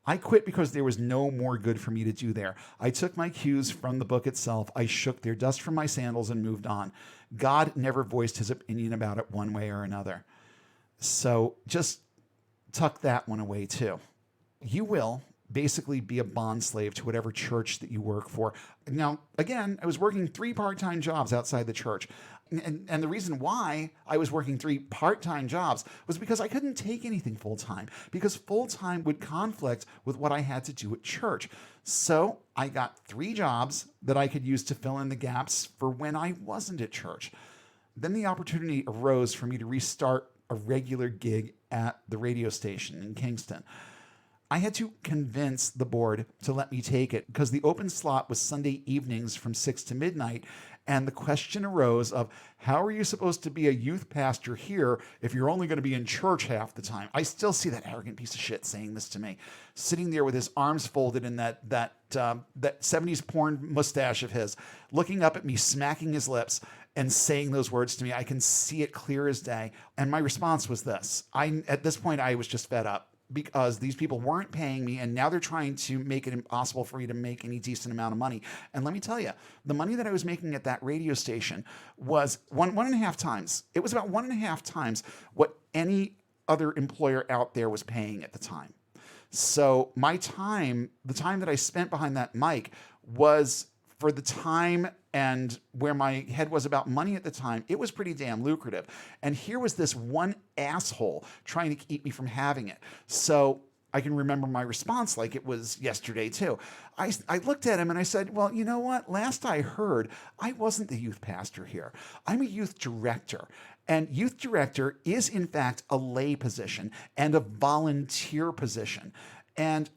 I quit because there was no more good for me to do there. I took my cues from the book itself. I shook their dust from my sandals and moved on. God never voiced his opinion about it one way or another. So just tuck that one away too. You will basically be a bond slave to whatever church that you work for. Now, again, I was working 3 part-time jobs outside the church. And the reason why I was working 3 part-time jobs was because I couldn't take anything full-time, because full-time would conflict with what I had to do at church. So I got 3 jobs that I could use to fill in the gaps for when I wasn't at church. Then the opportunity arose for me to restart a regular gig at the radio station in Kingston. I had to convince the board to let me take it because the open slot was Sunday evenings from 6 to midnight. And the question arose of, how are you supposed to be a youth pastor here if you're only going to be in church half the time? I still see that arrogant piece of shit saying this to me, sitting there with his arms folded in that 70s porn mustache of his, looking up at me, smacking his lips, and saying those words to me. I can see it clear as day. And my response was this. At this point, I was just fed up, because these people weren't paying me, and now they're trying to make it impossible for me to make any decent amount of money. And let me tell you, the money that I was making at that radio station was one and a half times. It was about 1.5 times what any other employer out there was paying at the time. So my time, the time that I spent behind that mic, was, for the time and where my head was about money at the time, it was pretty damn lucrative. And here was this one asshole trying to keep me from having it. So I can remember my response like it was yesterday too. I looked at him and I said, well, you know what? Last I heard, I wasn't the youth pastor here. I'm a youth director. And youth director is, in fact, a lay position and a volunteer position. And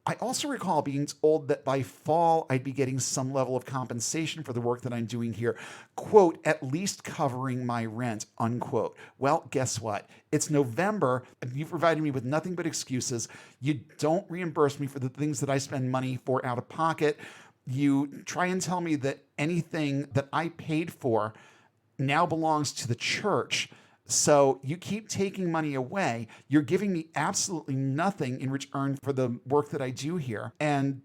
I also recall being told that by fall, I'd be getting some level of compensation for the work that I'm doing here, quote, at least covering my rent, unquote. Well, guess what? It's November, and you've provided me with nothing but excuses. You don't reimburse me for the things that I spend money for out of pocket. You try and tell me that anything that I paid for now belongs to the church. So you keep taking money away. You're giving me absolutely nothing in return for the work that I do here. And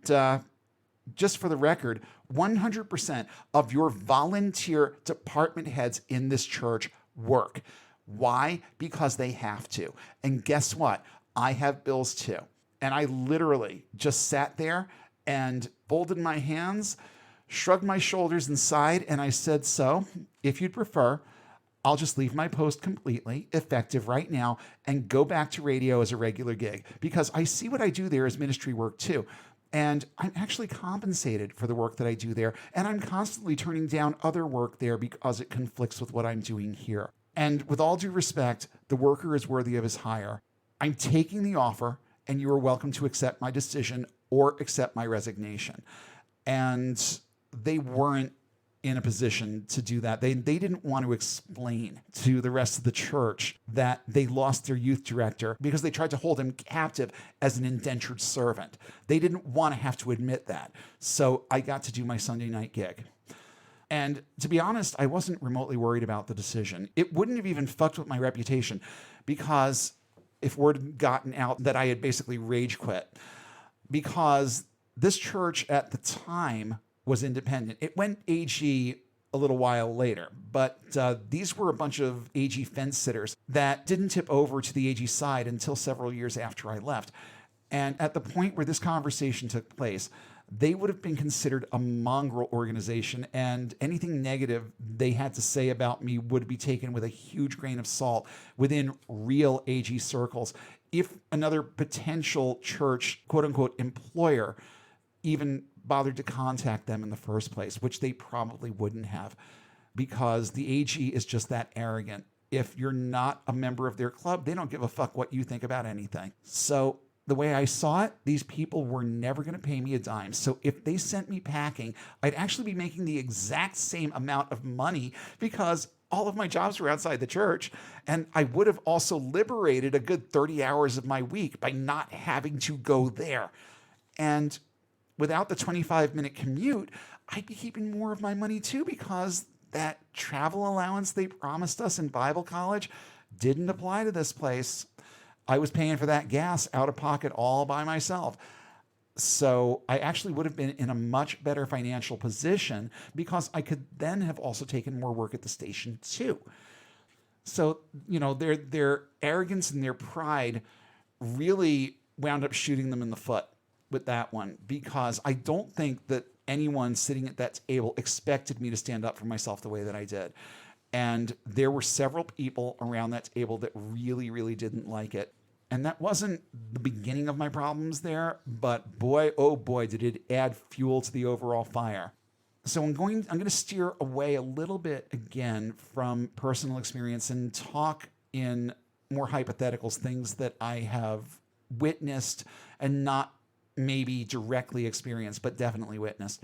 just for the record, 100% of your volunteer department heads in this church work. Why? Because they have to. And guess what? I have bills too. And I literally just sat there and folded my hands, shrugged my shoulders and sighed, and I said, so if you'd prefer, I'll just leave my post completely, effective right now, and go back to radio as a regular gig, because I see what I do there as ministry work too. And I'm actually compensated for the work that I do there, and I'm constantly turning down other work there because it conflicts with what I'm doing here. And with all due respect, the worker is worthy of his hire. I'm taking the offer, and you are welcome to accept my decision or accept my resignation. And they weren't in a position to do that. They didn't want to explain to the rest of the church that they lost their youth director because they tried to hold him captive as an indentured servant. They didn't want to have to admit that. So I got to do my Sunday night gig. And to be honest, I wasn't remotely worried about the decision. It wouldn't have even fucked with my reputation because if word had gotten out that I had basically rage quit, because this church at the time was independent. It went AG a little while later, but these were a bunch of AG fence sitters that didn't tip over to the AG side until several years after I left. And at the point where this conversation took place, they would have been considered a mongrel organization, and anything negative they had to say about me would be taken with a huge grain of salt within real AG circles. If another potential church, quote unquote, employer even bothered to contact them in the first place, which they probably wouldn't have, because the AG is just that arrogant. If you're not a member of their club, they don't give a fuck what you think about anything. So the way I saw it, these people were never going to pay me a dime. So if they sent me packing, I'd actually be making the exact same amount of money because all of my jobs were outside the church. And I would have also liberated a good 30 hours of my week by not having to go there. And without the 25-minute commute, I'd be keeping more of my money too, because that travel allowance they promised us in Bible college didn't apply to this place. I was paying for that gas out of pocket all by myself. So I actually would have been in a much better financial position because I could then have also taken more work at the station too. So, their arrogance and their pride really wound up shooting them in the foot with that one, because I don't think that anyone sitting at that table expected me to stand up for myself the way that I did. And there were several people around that table that really, really didn't like it. And that wasn't the beginning of my problems there, but boy, oh boy, did it add fuel to the overall fire. So I'm going to steer away a little bit again from personal experience and talk in more hypotheticals, things that I have witnessed and not maybe directly experienced, but definitely witnessed.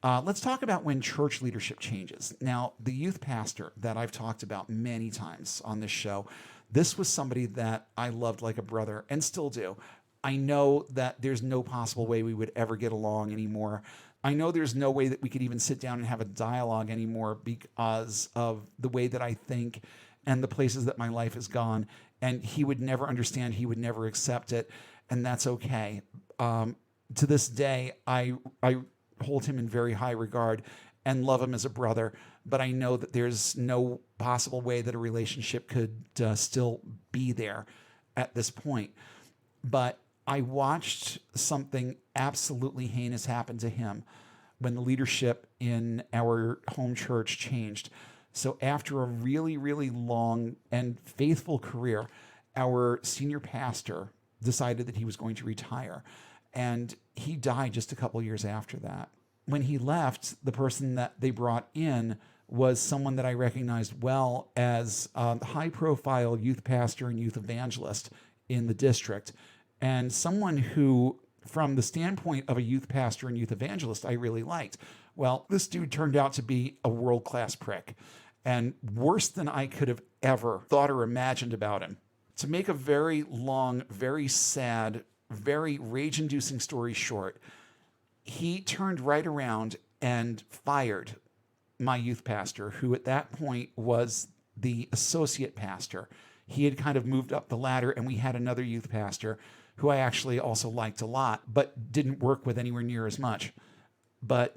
Let's talk about when church leadership changes. Now, the youth pastor that I've talked about many times on this show, this was somebody that I loved like a brother and still do. I know that there's no possible way we would ever get along anymore. I know there's no way that we could even sit down and have a dialogue anymore because of the way that I think and the places that my life has gone. And he would never understand. He would never accept it. And that's okay. To this day, I hold him in very high regard and love him as a brother, but I know that there's no possible way that a relationship could still be there at this point. But I watched something absolutely heinous happen to him when the leadership in our home church changed. So after a really, really long and faithful career, our senior pastor decided that he was going to retire. And he died just a couple years after that. When he left, the person that they brought in was someone that I recognized well as a high-profile youth pastor and youth evangelist in the district, and someone who, from the standpoint of a youth pastor and youth evangelist, I really liked. Well, this dude turned out to be a world-class prick, and worse than I could have ever thought or imagined about him. To make a very long, very sad, very rage-inducing story short, he turned right around and fired my youth pastor, who at that point was the associate pastor. He had kind of moved up the ladder, and we had another youth pastor who I actually also liked a lot, but didn't work with anywhere near as much. But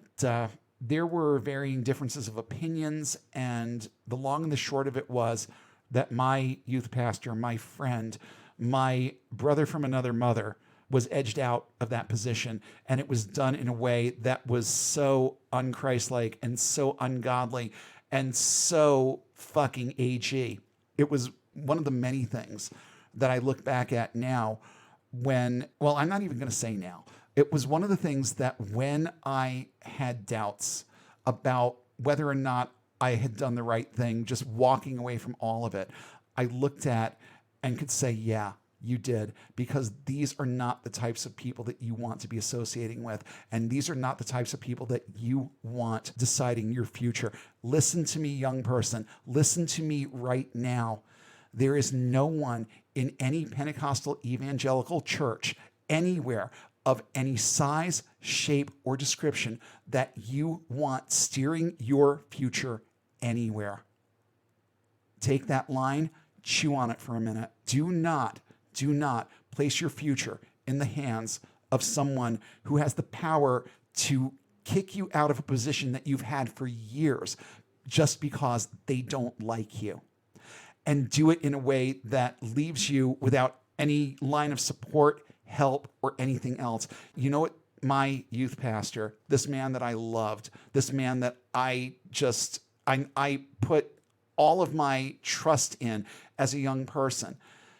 there were varying differences of opinions, and the long and the short of it was that my youth pastor, my friend, my brother from another mother, was edged out of that position, and it was done in a way that was so unchristlike and so ungodly and so fucking AG. It was one of the many things that I look back at now when, well, I'm not even going to say now. It was one of the things that when I had doubts about whether or not I had done the right thing, just walking away from all of it, I looked at and could say, yeah, you did, because these are not the types of people that you want to be associating with. And these are not the types of people that you want deciding your future. Listen to me, young person. Listen to me right now. There is no one in any Pentecostal evangelical church anywhere of any size, shape, or description that you want steering your future anywhere. Take that line, chew on it for a minute. Do not place your future in the hands of someone who has the power to kick you out of a position that you've had for years just because they don't like you. And do it in a way that leaves you without any line of support, help, or anything else. You know what? My youth pastor, this man that I loved, this man that I put all of my trust in as a young person,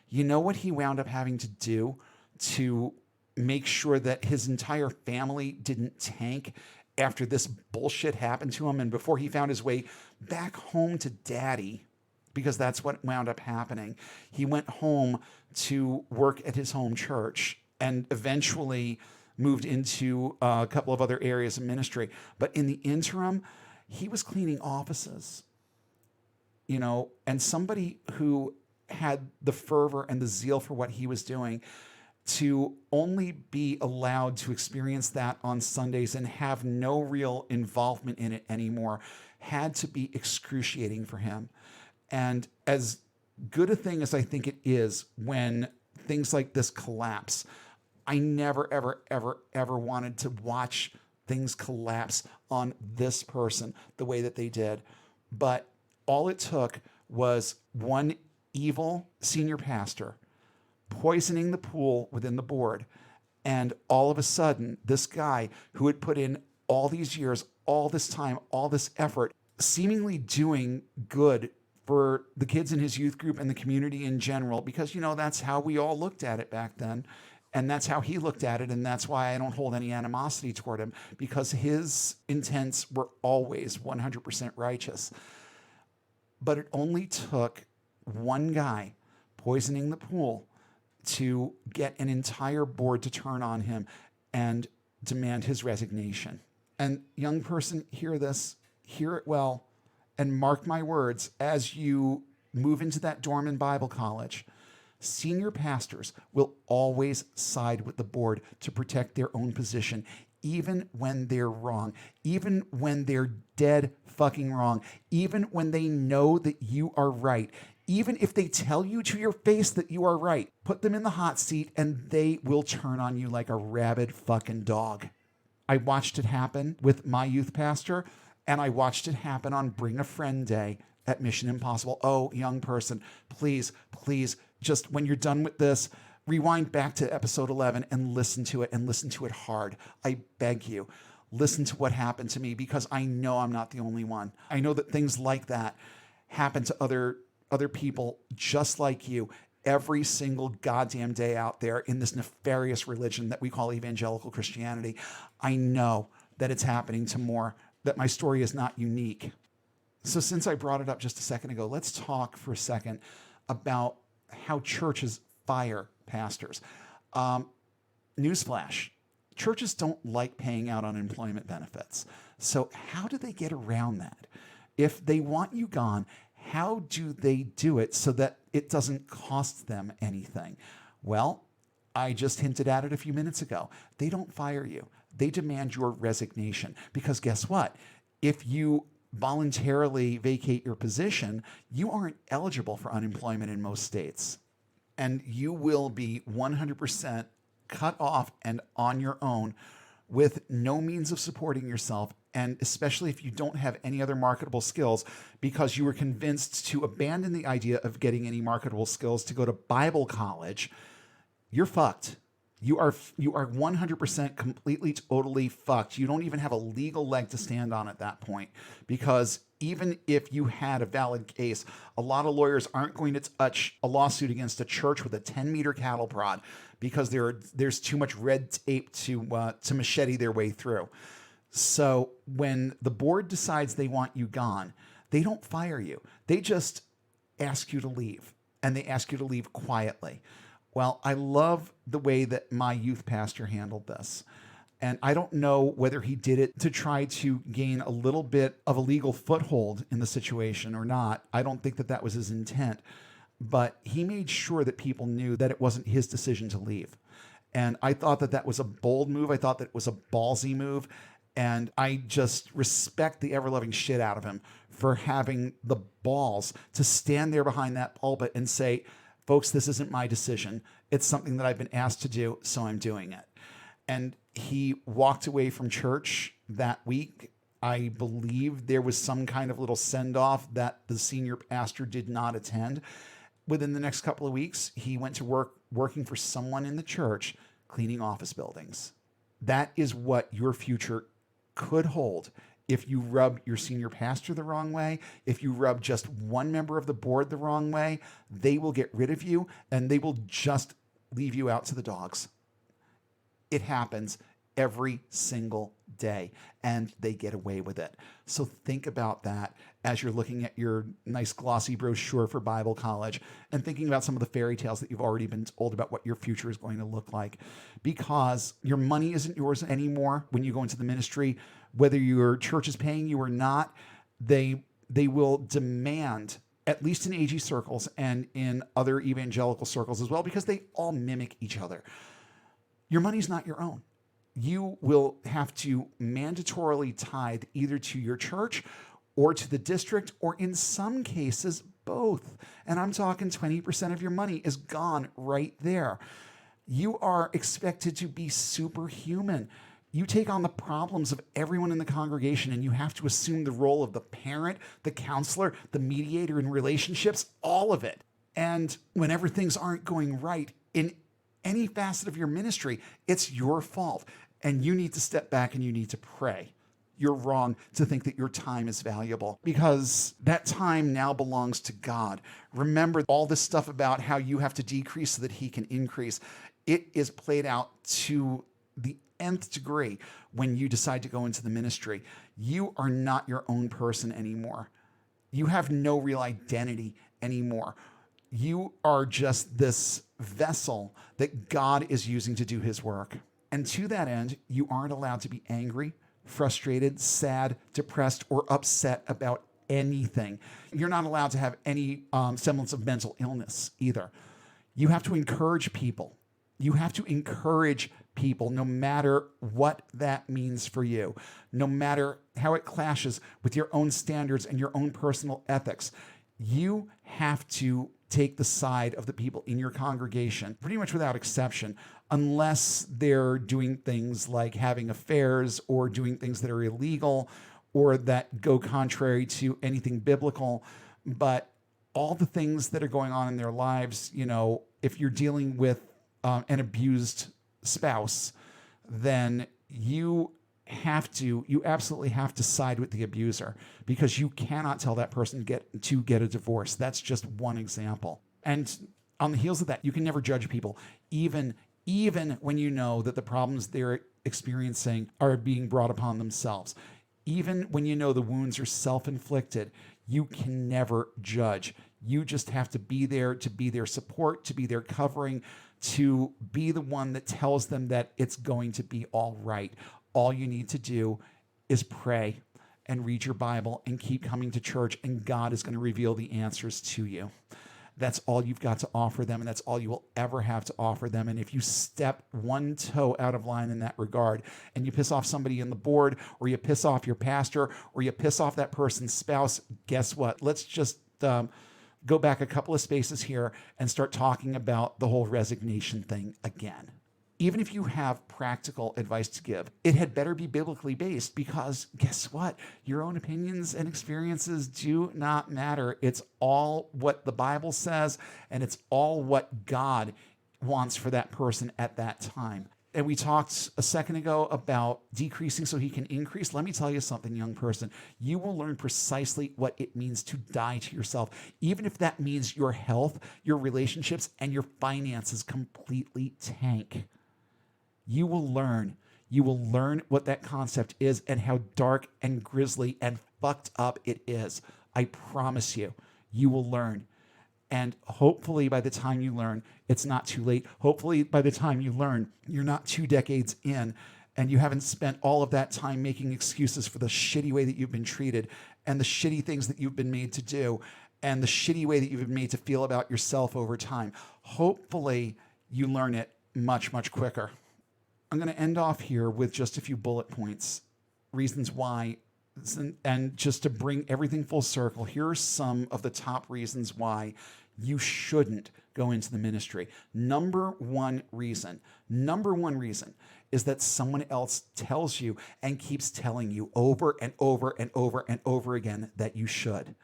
you know what he wound up having to do to make sure that his entire family didn't tank after this bullshit happened to him, and before he found his way back home to daddy, because that's what wound up happening. He went home to work at his home church and eventually moved into a couple of other areas of ministry. But in the interim, he was cleaning offices, and somebody who had the fervor and the zeal for what he was doing, to only be allowed to experience that on Sundays and have no real involvement in it anymore had to be excruciating for him. And as good a thing as I think it is when things like this collapse, I never, ever, ever, ever wanted to watch things collapse on this person the way that they did. But all it took was one evil senior pastor poisoning the pool within the board. And all of a sudden, this guy who had put in all these years, all this time, all this effort, seemingly doing good for the kids in his youth group and the community in general, because, that's how we all looked at it back then. And that's how he looked at it. And that's why I don't hold any animosity toward him, because his intents were always 100% righteous. But it only took one guy poisoning the pool to get an entire board to turn on him and demand his resignation. And young person, hear this, hear it well, and mark my words as you move into that dorm in Bible college. Senior pastors will always side with the board to protect their own position, even when they're wrong, even when they're dead fucking wrong, even when they know that you are right. Even if they tell you to your face that you are right, put them in the hot seat and they will turn on you like a rabid fucking dog. I watched it happen with my youth pastor, and I watched it happen on Bring a Friend Day at Mission Impossible. Oh, young person, please, just when you're done with this, rewind back to episode 11 and listen to it hard. I beg you, listen to what happened to me, because I know I'm not the only one. I know that things like that happen to other people just like you every single goddamn day out there in this nefarious religion that we call evangelical Christianity. I know that it's happening to more, that my story is not unique. So since I brought it up just a second ago, let's talk for a second about how churches fire pastors. Newsflash, churches don't like paying out unemployment benefits. So how do they get around that? If they want you gone, how do they do it so that it doesn't cost them anything? Well, I just hinted at it a few minutes ago. They don't fire you. They demand your resignation, because guess what? If you voluntarily vacate your position, you aren't eligible for unemployment in most states. And you will be 100% cut off and on your own with no means of supporting yourself, and especially if you don't have any other marketable skills, because you were convinced to abandon the idea of getting any marketable skills to go to Bible college, you're fucked. You are 100% completely, totally fucked. You don't even have a legal leg to stand on at that point, because even if you had a valid case, a lot of lawyers aren't going to touch a lawsuit against a church with a 10-meter cattle prod, because there's too much red tape to machete their way through. So when the board decides they want you gone, they don't fire you. They just ask you to leave, and they ask you to leave quietly. Well, I love the way that my youth pastor handled this. And I don't know whether he did it to try to gain a little bit of a legal foothold in the situation or not. I don't think that that was his intent. But he made sure that people knew that it wasn't his decision to leave. And I thought that that was a bold move. I thought that it was a ballsy move. And I just respect the ever loving shit out of him for having the balls to stand there behind that pulpit and say, folks, this isn't my decision. It's something that I've been asked to do, so I'm doing it. And he walked away from church that week. I believe there was some kind of little send off that the senior pastor did not attend. Within the next couple of weeks, he went to work working for someone in the church cleaning office buildings. That is what your future could hold if you rub your senior pastor the wrong way, if you rub just one member of the board the wrong way. They will get rid of you and they will just leave you out to the dogs. It happens every single day and they get away with it. So think about that as you're looking at your nice glossy brochure for Bible college and thinking about some of the fairy tales that you've already been told about what your future is going to look like, because your money isn't yours anymore when you go into the ministry. Whether your church is paying you or not, they will demand, at least in AG circles and in other evangelical circles as well, because they all mimic each other. Your money's not your own. You will have to mandatorily tithe either to your church or to the district, or in some cases, both. And I'm talking 20% of your money is gone right there. You are expected to be superhuman. You take on the problems of everyone in the congregation and you have to assume the role of the parent, the counselor, the mediator in relationships, all of it. And whenever things aren't going right in any facet of your ministry, it's your fault. And you need to step back and you need to pray. You're wrong to think that your time is valuable, because that time now belongs to God. Remember all this stuff about how you have to decrease so that he can increase. It is played out to the nth degree when you decide to go into the ministry. You are not your own person anymore. You have no real identity anymore. You are just this vessel that God is using to do his work. And to that end, you aren't allowed to be angry, frustrated, sad, depressed, or upset about anything. You're not allowed to have any semblance of mental illness either. You have to encourage people. You have to encourage people no matter what that means for you, no matter how it clashes with your own standards and your own personal ethics. You have to take the side of the people in your congregation, pretty much without exception, unless they're doing things like having affairs or doing things that are illegal or that go contrary to anything biblical. But all the things that are going on in their lives, if you're dealing with an abused spouse, then you absolutely have to side with the abuser, because you cannot tell that person to get a divorce. That's just one example. And on the heels of that, you can never judge people, even when you know that the problems they're experiencing are being brought upon themselves. Even when you know the wounds are self-inflicted, you can never judge. You just have to be there, to be their support, to be their covering, to be the one that tells them that it's going to be all right. All you need to do is pray and read your Bible and keep coming to church, and God is going to reveal the answers to you. That's all you've got to offer them, and that's all you will ever have to offer them. And if you step one toe out of line in that regard, and you piss off somebody in the board, or you piss off your pastor, or you piss off that person's spouse, guess what? Let's just go back a couple of spaces here and start talking about the whole resignation thing again. Even if you have practical advice to give, it had better be biblically based, because guess what? Your own opinions and experiences do not matter. It's all what the Bible says, and it's all what God wants for that person at that time. And we talked a second ago about decreasing so he can increase. Let me tell you something, young person. You will learn precisely what it means to die to yourself, even if that means your health, your relationships, and your finances completely tank. You will learn what that concept is and how dark and grisly and fucked up it is. I promise you, you will learn. And hopefully by the time you learn, it's not too late. Hopefully by the time you learn, you're not 2 decades in and you haven't spent all of that time making excuses for the shitty way that you've been treated and the shitty things that you've been made to do and the shitty way that you've been made to feel about yourself over time. Hopefully you learn it much, much quicker. I'm going to end off here with just a few bullet points, reasons why, and just to bring everything full circle, here are some of the top reasons why you shouldn't go into the ministry. Number one reason is that someone else tells you and keeps telling you over and over and over and over again that you should.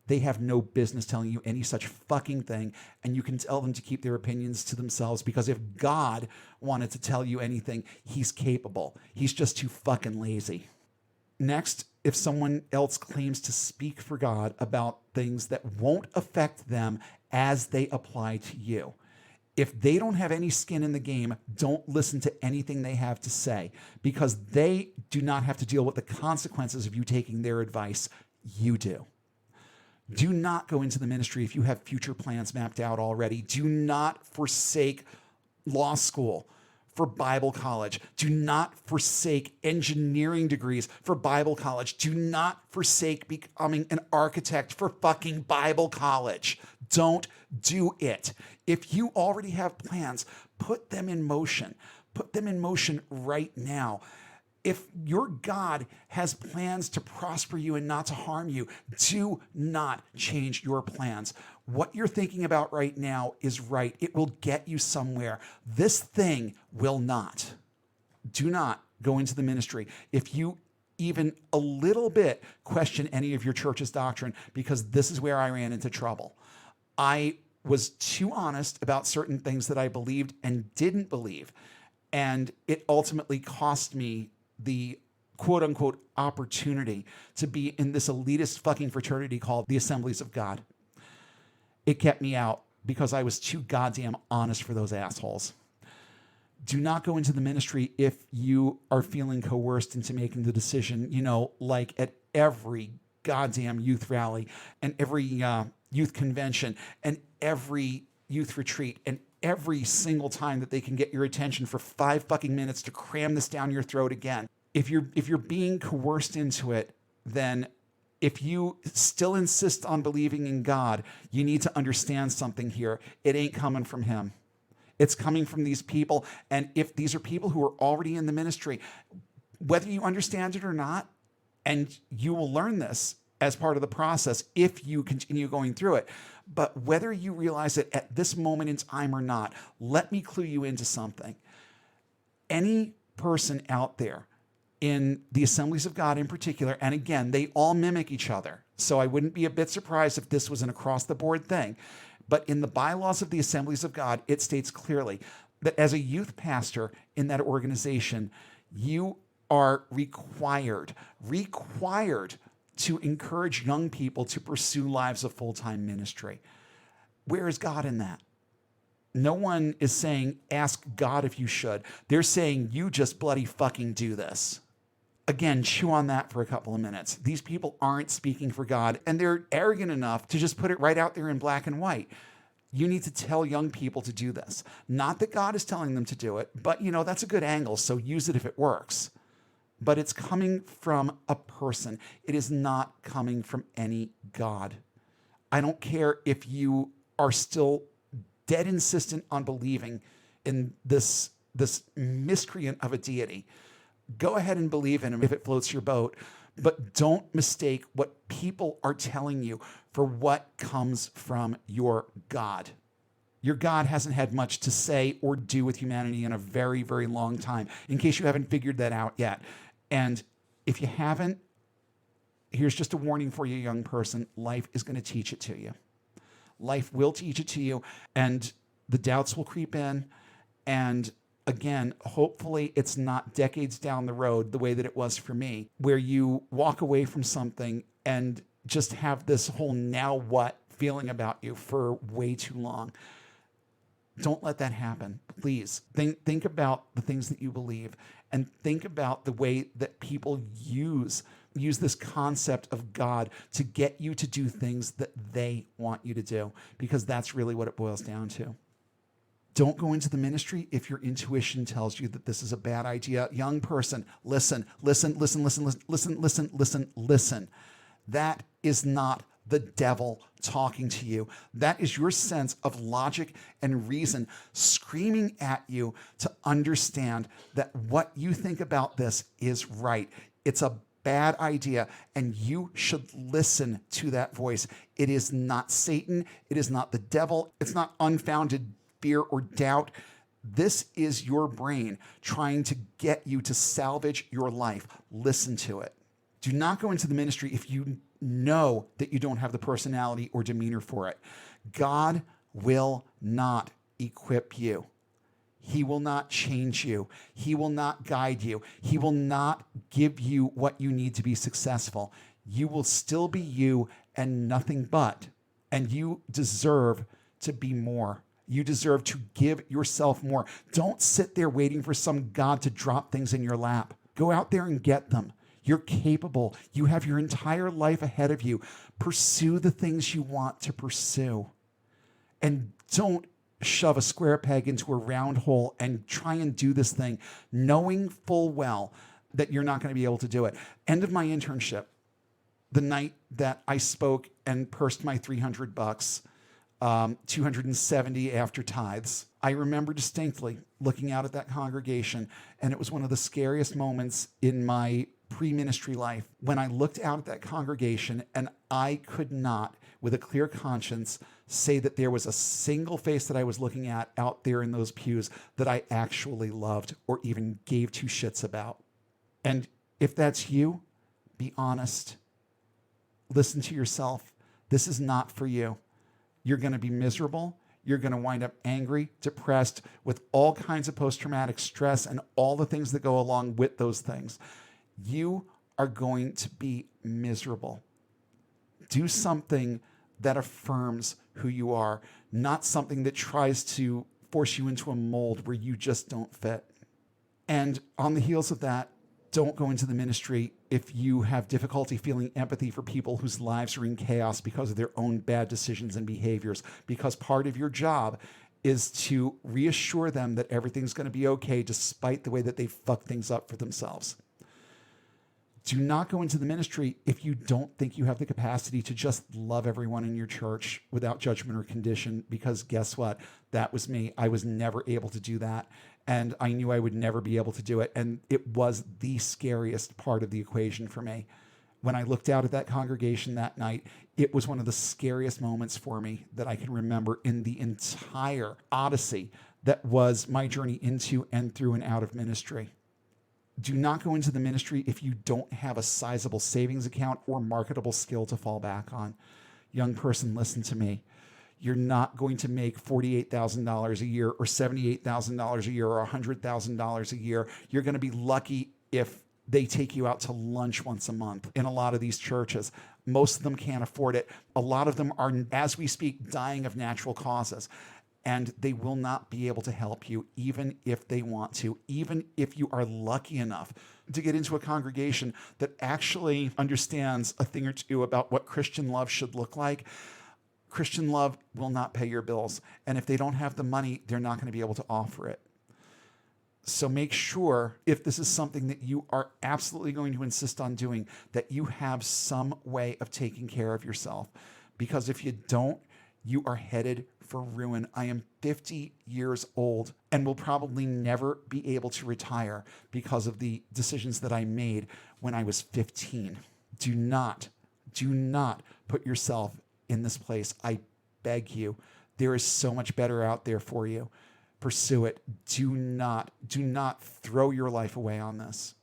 They have no business telling you any such fucking thing, and you can tell them to keep their opinions to themselves, because if God wanted to tell you anything, he's capable. He's just too fucking lazy. Next, if someone else claims to speak for God about things that won't affect them as they apply to you, if they don't have any skin in the game, don't listen to anything they have to say, because they do not have to deal with the consequences of you taking their advice. You do. Do not go into the ministry if you have future plans mapped out already. Do not forsake law school for Bible college. Do not forsake engineering degrees for Bible college. Do not forsake becoming an architect for fucking Bible college. Don't do it. If you already have plans, put them in motion. Put them in motion right now. If your God has plans to prosper you and not to harm you, do not change your plans. What you're thinking about right now is right. It will get you somewhere. This thing will not. Do not go into the ministry if you even a little bit question any of your church's doctrine, because this is where I ran into trouble. I was too honest about certain things that I believed and didn't believe, and it ultimately cost me the quote unquote opportunity to be in this elitist fucking fraternity called the Assemblies of God. It kept me out because I was too goddamn honest for those assholes. Do not go into the ministry if you are feeling coerced into making the decision, like at every goddamn youth rally and every youth convention and every youth retreat and every single time that they can get your attention for 5 fucking minutes to cram this down your throat again. If you're being coerced into it, then if you still insist on believing in God, you need to understand something here. It ain't coming from him. It's coming from these people. And if these are people who are already in the ministry, whether you understand it or not, and you will learn this as part of the process if you continue going through it, but whether you realize it at this moment in time or not, let me clue you into something. Any person out there in the Assemblies of God in particular, and again, they all mimic each other, so I wouldn't be a bit surprised if this was an across-the-board thing, but in the bylaws of the Assemblies of God, it states clearly that as a youth pastor in that organization, you are required to encourage young people to pursue lives of full-time ministry. Where is God in that? No one is saying, ask God if you should. They're saying, you just bloody fucking do this. Again, chew on that for a couple of minutes. These people aren't speaking for God, and they're arrogant enough to just put it right out there in black and white. You need to tell young people to do this. Not that God is telling them to do it, but that's a good angle, so use it if it works. But it's coming from a person. It is not coming from any God. I don't care if you are still dead insistent on believing in this miscreant of a deity. Go ahead and believe in him if it floats your boat, but don't mistake what people are telling you for what comes from your God. Your God hasn't had much to say or do with humanity in a very, very long time, in case you haven't figured that out yet. And if you haven't, here's just a warning for you, young person. Life is going to teach it to you. Life will teach it to you, and the doubts will creep in. And again, hopefully it's not decades down the road the way that it was for me, where you walk away from something and just have this whole now what feeling about you for way too long. Don't let that happen. Please think about the things that you believe, and think about the way that people use use this concept of God to get you to do things that they want you to do, because that's really what it boils down to. Don't go into the ministry if your intuition tells you that this is a bad idea. Young person, listen, listen, listen, listen, listen, listen, listen, listen, listen. That is not the devil talking to you. That is your sense of logic and reason screaming at you to understand that what you think about this is right. It's a bad idea, and you should listen to that voice. It is not Satan. It is not the devil. It's not unfounded fear or doubt. This is your brain trying to get you to salvage your life. Listen to it. Do not go into the ministry if you know that you don't have the personality or demeanor for it. God will not equip you. He will not change you. He will not guide you. He will not give you what you need to be successful. You will still be you and nothing but. And you deserve to be more. You deserve to give yourself more. Don't sit there waiting for some God to drop things in your lap. Go out there and get them. You're capable. You have your entire life ahead of you. Pursue the things you want to pursue. And don't shove a square peg into a round hole and try and do this thing knowing full well that you're not going to be able to do it. End of my internship, the night that I spoke and pursed my $300, 270 after tithes. I remember distinctly looking out at that congregation, and it was one of the scariest moments in my pre-ministry life when I looked out at that congregation and I could not, with a clear conscience, say that there was a single face that I was looking at out there in those pews that I actually loved or even gave two shits about. And if that's you, be honest. Listen to yourself. This is not for you. You're going to be miserable. You're going to wind up angry, depressed, with all kinds of post-traumatic stress and all the things that go along with those things. You are going to be miserable. Do something that affirms who you are, not something that tries to force you into a mold where you just don't fit. And on the heels of that, don't go into the ministry if you have difficulty feeling empathy for people whose lives are in chaos because of their own bad decisions and behaviors, because part of your job is to reassure them that everything's going to be okay despite the way that they fuck things up for themselves. Do not go into the ministry if you don't think you have the capacity to just love everyone in your church without judgment or condition, because guess what? That was me. I was never able to do that. And I knew I would never be able to do it. And it was the scariest part of the equation for me. When I looked out at that congregation that night, it was one of the scariest moments for me that I can remember in the entire odyssey that was my journey into and through and out of ministry. Do not go into the ministry if you don't have a sizable savings account or marketable skill to fall back on. Young person, listen to me. You're not going to make $48,000 a year or $78,000 a year or $100,000 a year. You're going to be lucky if they take you out to lunch once a month in a lot of these churches. Most of them can't afford it. A lot of them are, as we speak, dying of natural causes. And they will not be able to help you, even if they want to, even if you are lucky enough to get into a congregation that actually understands a thing or two about what Christian love should look like. Christian love will not pay your bills. And if they don't have the money, they're not going to be able to offer it. So make sure, if this is something that you are absolutely going to insist on doing, that you have some way of taking care of yourself. Because if you don't, you are headed for ruin. I am 50 years old and will probably never be able to retire because of the decisions that I made when I was 15. Do not put yourself in this place. I beg you. There is so much better out there for you. Pursue it. Do not throw your life away on this.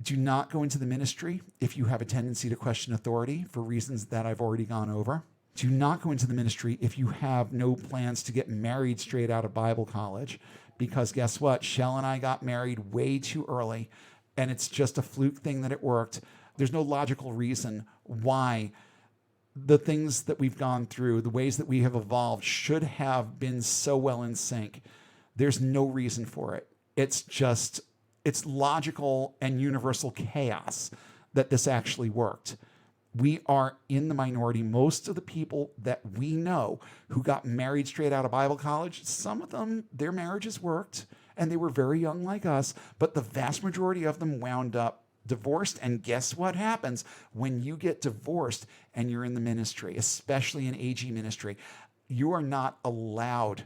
Do not go into the ministry if you have a tendency to question authority for reasons that I've already gone over. Do not go into the ministry if you have no plans to get married straight out of Bible college, because guess what? Shell and I got married way too early, and it's just a fluke thing that it worked. There's no logical reason why the things that we've gone through, the ways that we have evolved, should have been so well in sync. There's no reason for it. It's logical and universal chaos that this actually worked. We are in the minority. Most of the people that we know who got married straight out of Bible college, some of them, their marriages worked and they were very young like us, but the vast majority of them wound up divorced. And guess what happens when you get divorced and you're in the ministry, especially in AG ministry? You are not allowed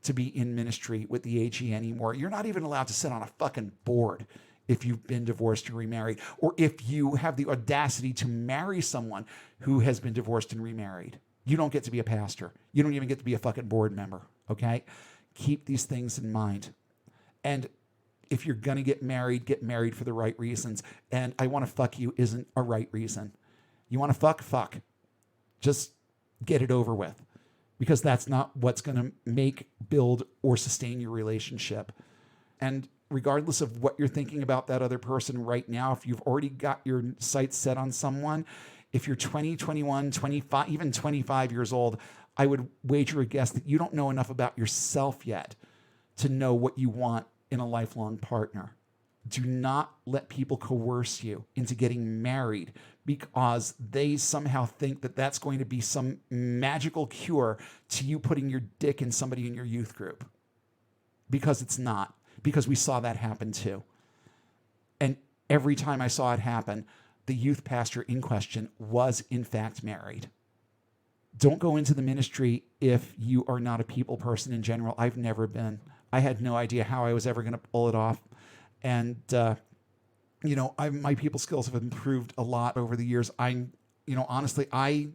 to be in ministry with the AG anymore. You're not even allowed to sit on a fucking board if you've been divorced or remarried, or if you have the audacity to marry someone who has been divorced and remarried. You don't get to be a pastor. You don't even get to be a fucking board member, okay? Keep these things in mind. And if you're going to get married for the right reasons. And I want to fuck you isn't a right reason. You want to fuck. Just get it over with, because that's not what's going to make, build, or sustain your relationship. And regardless of what you're thinking about that other person right now, if you've already got your sights set on someone, if you're 20, 21, 25, even 25 years old, I would wager a guess that you don't know enough about yourself yet to know what you want in a lifelong partner. Do not let people coerce you into getting married because they somehow think that that's going to be some magical cure to you putting your dick in somebody in your youth group. Because it's not. Because we saw that happen too. And every time I saw it happen, the youth pastor in question was in fact married. Don't go into the ministry if you are not a people person in general. I've never been. I had no idea how I was ever going to pull it off. And, my people skills have improved a lot over the years. Honestly, I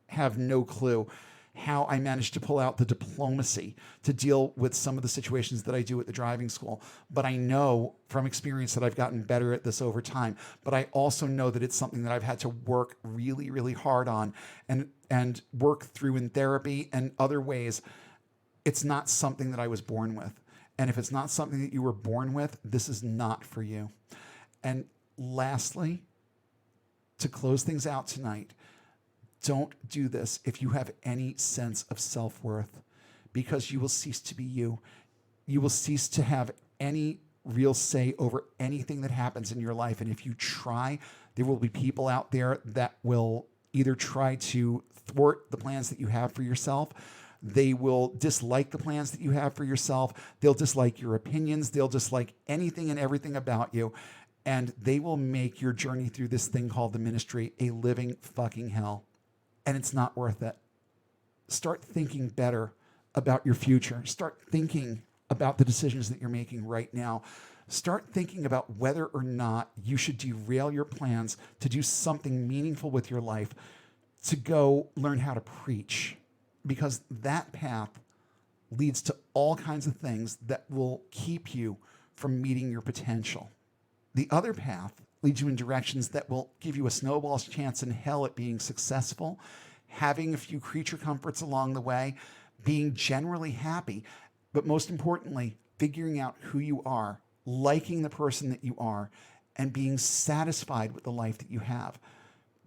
have no clue how I managed to pull out the diplomacy to deal with some of the situations that I do at the driving school. But I know from experience that I've gotten better at this over time. But I also know that it's something that I've had to work really, really hard on and work through in therapy and other ways. It's not something that I was born with. And if it's not something that you were born with, this is not for you. And lastly, to close things out tonight, don't do this if you have any sense of self-worth, because you will cease to be you. You will cease to have any real say over anything that happens in your life. And if you try, there will be people out there that will either try to thwart the plans that you have for yourself. They will dislike the plans that you have for yourself. They'll dislike your opinions. They'll dislike anything and everything about you. And they will make your journey through this thing called the ministry a living fucking hell. And it's not worth it. Start thinking better about your future. Start thinking about the decisions that you're making right now. Start thinking about whether or not you should derail your plans to do something meaningful with your life, to go learn how to preach. Because that path leads to all kinds of things that will keep you from meeting your potential. The other path leads you in directions that will give you a snowball's chance in hell at being successful, having a few creature comforts along the way, being generally happy, but most importantly, figuring out who you are, liking the person that you are, and being satisfied with the life that you have.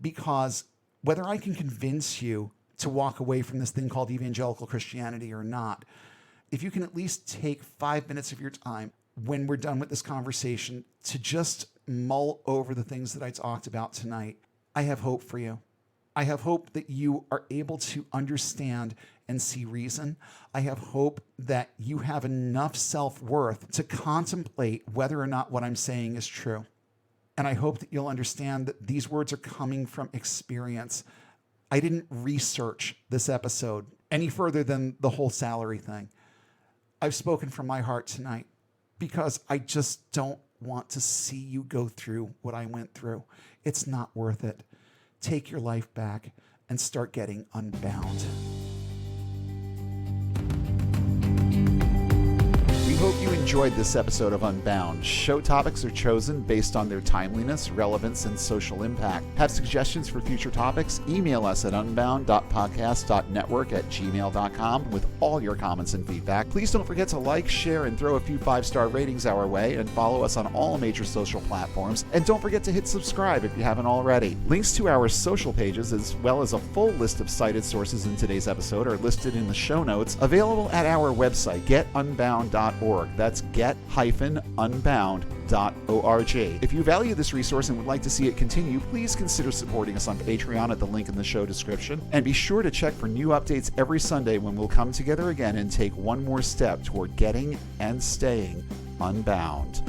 Because whether I can convince you to walk away from this thing called evangelical Christianity or not, if you can at least take 5 minutes of your time when we're done with this conversation to just mull over the things that I talked about tonight, I have hope for you. I have hope that you are able to understand and see reason. I have hope that you have enough self-worth to contemplate whether or not what I'm saying is true. And I hope that you'll understand that these words are coming from experience. I didn't research this episode any further than the whole salary thing. I've spoken from my heart tonight because I just don't want to see you go through what I went through. It's not worth it. Take your life back and start getting unbound. We hope you enjoyed this episode of Unbound. Show topics are chosen based on their timeliness, relevance, and social impact. Have suggestions for future topics? Email us at unbound.podcast.network@gmail.com with all your comments and feedback. Please don't forget to like, share, and throw a few 5-star ratings our way, and follow us on all major social platforms. And don't forget to hit subscribe if you haven't already. Links to our social pages, as well as a full list of cited sources in today's episode, are listed in the show notes, available at our website, getunbound.org. That's That's get-unbound.org. If you value this resource and would like to see it continue, please consider supporting us on Patreon at the link in the show description. And be sure to check for new updates every Sunday when we'll come together again and take one more step toward getting and staying unbound.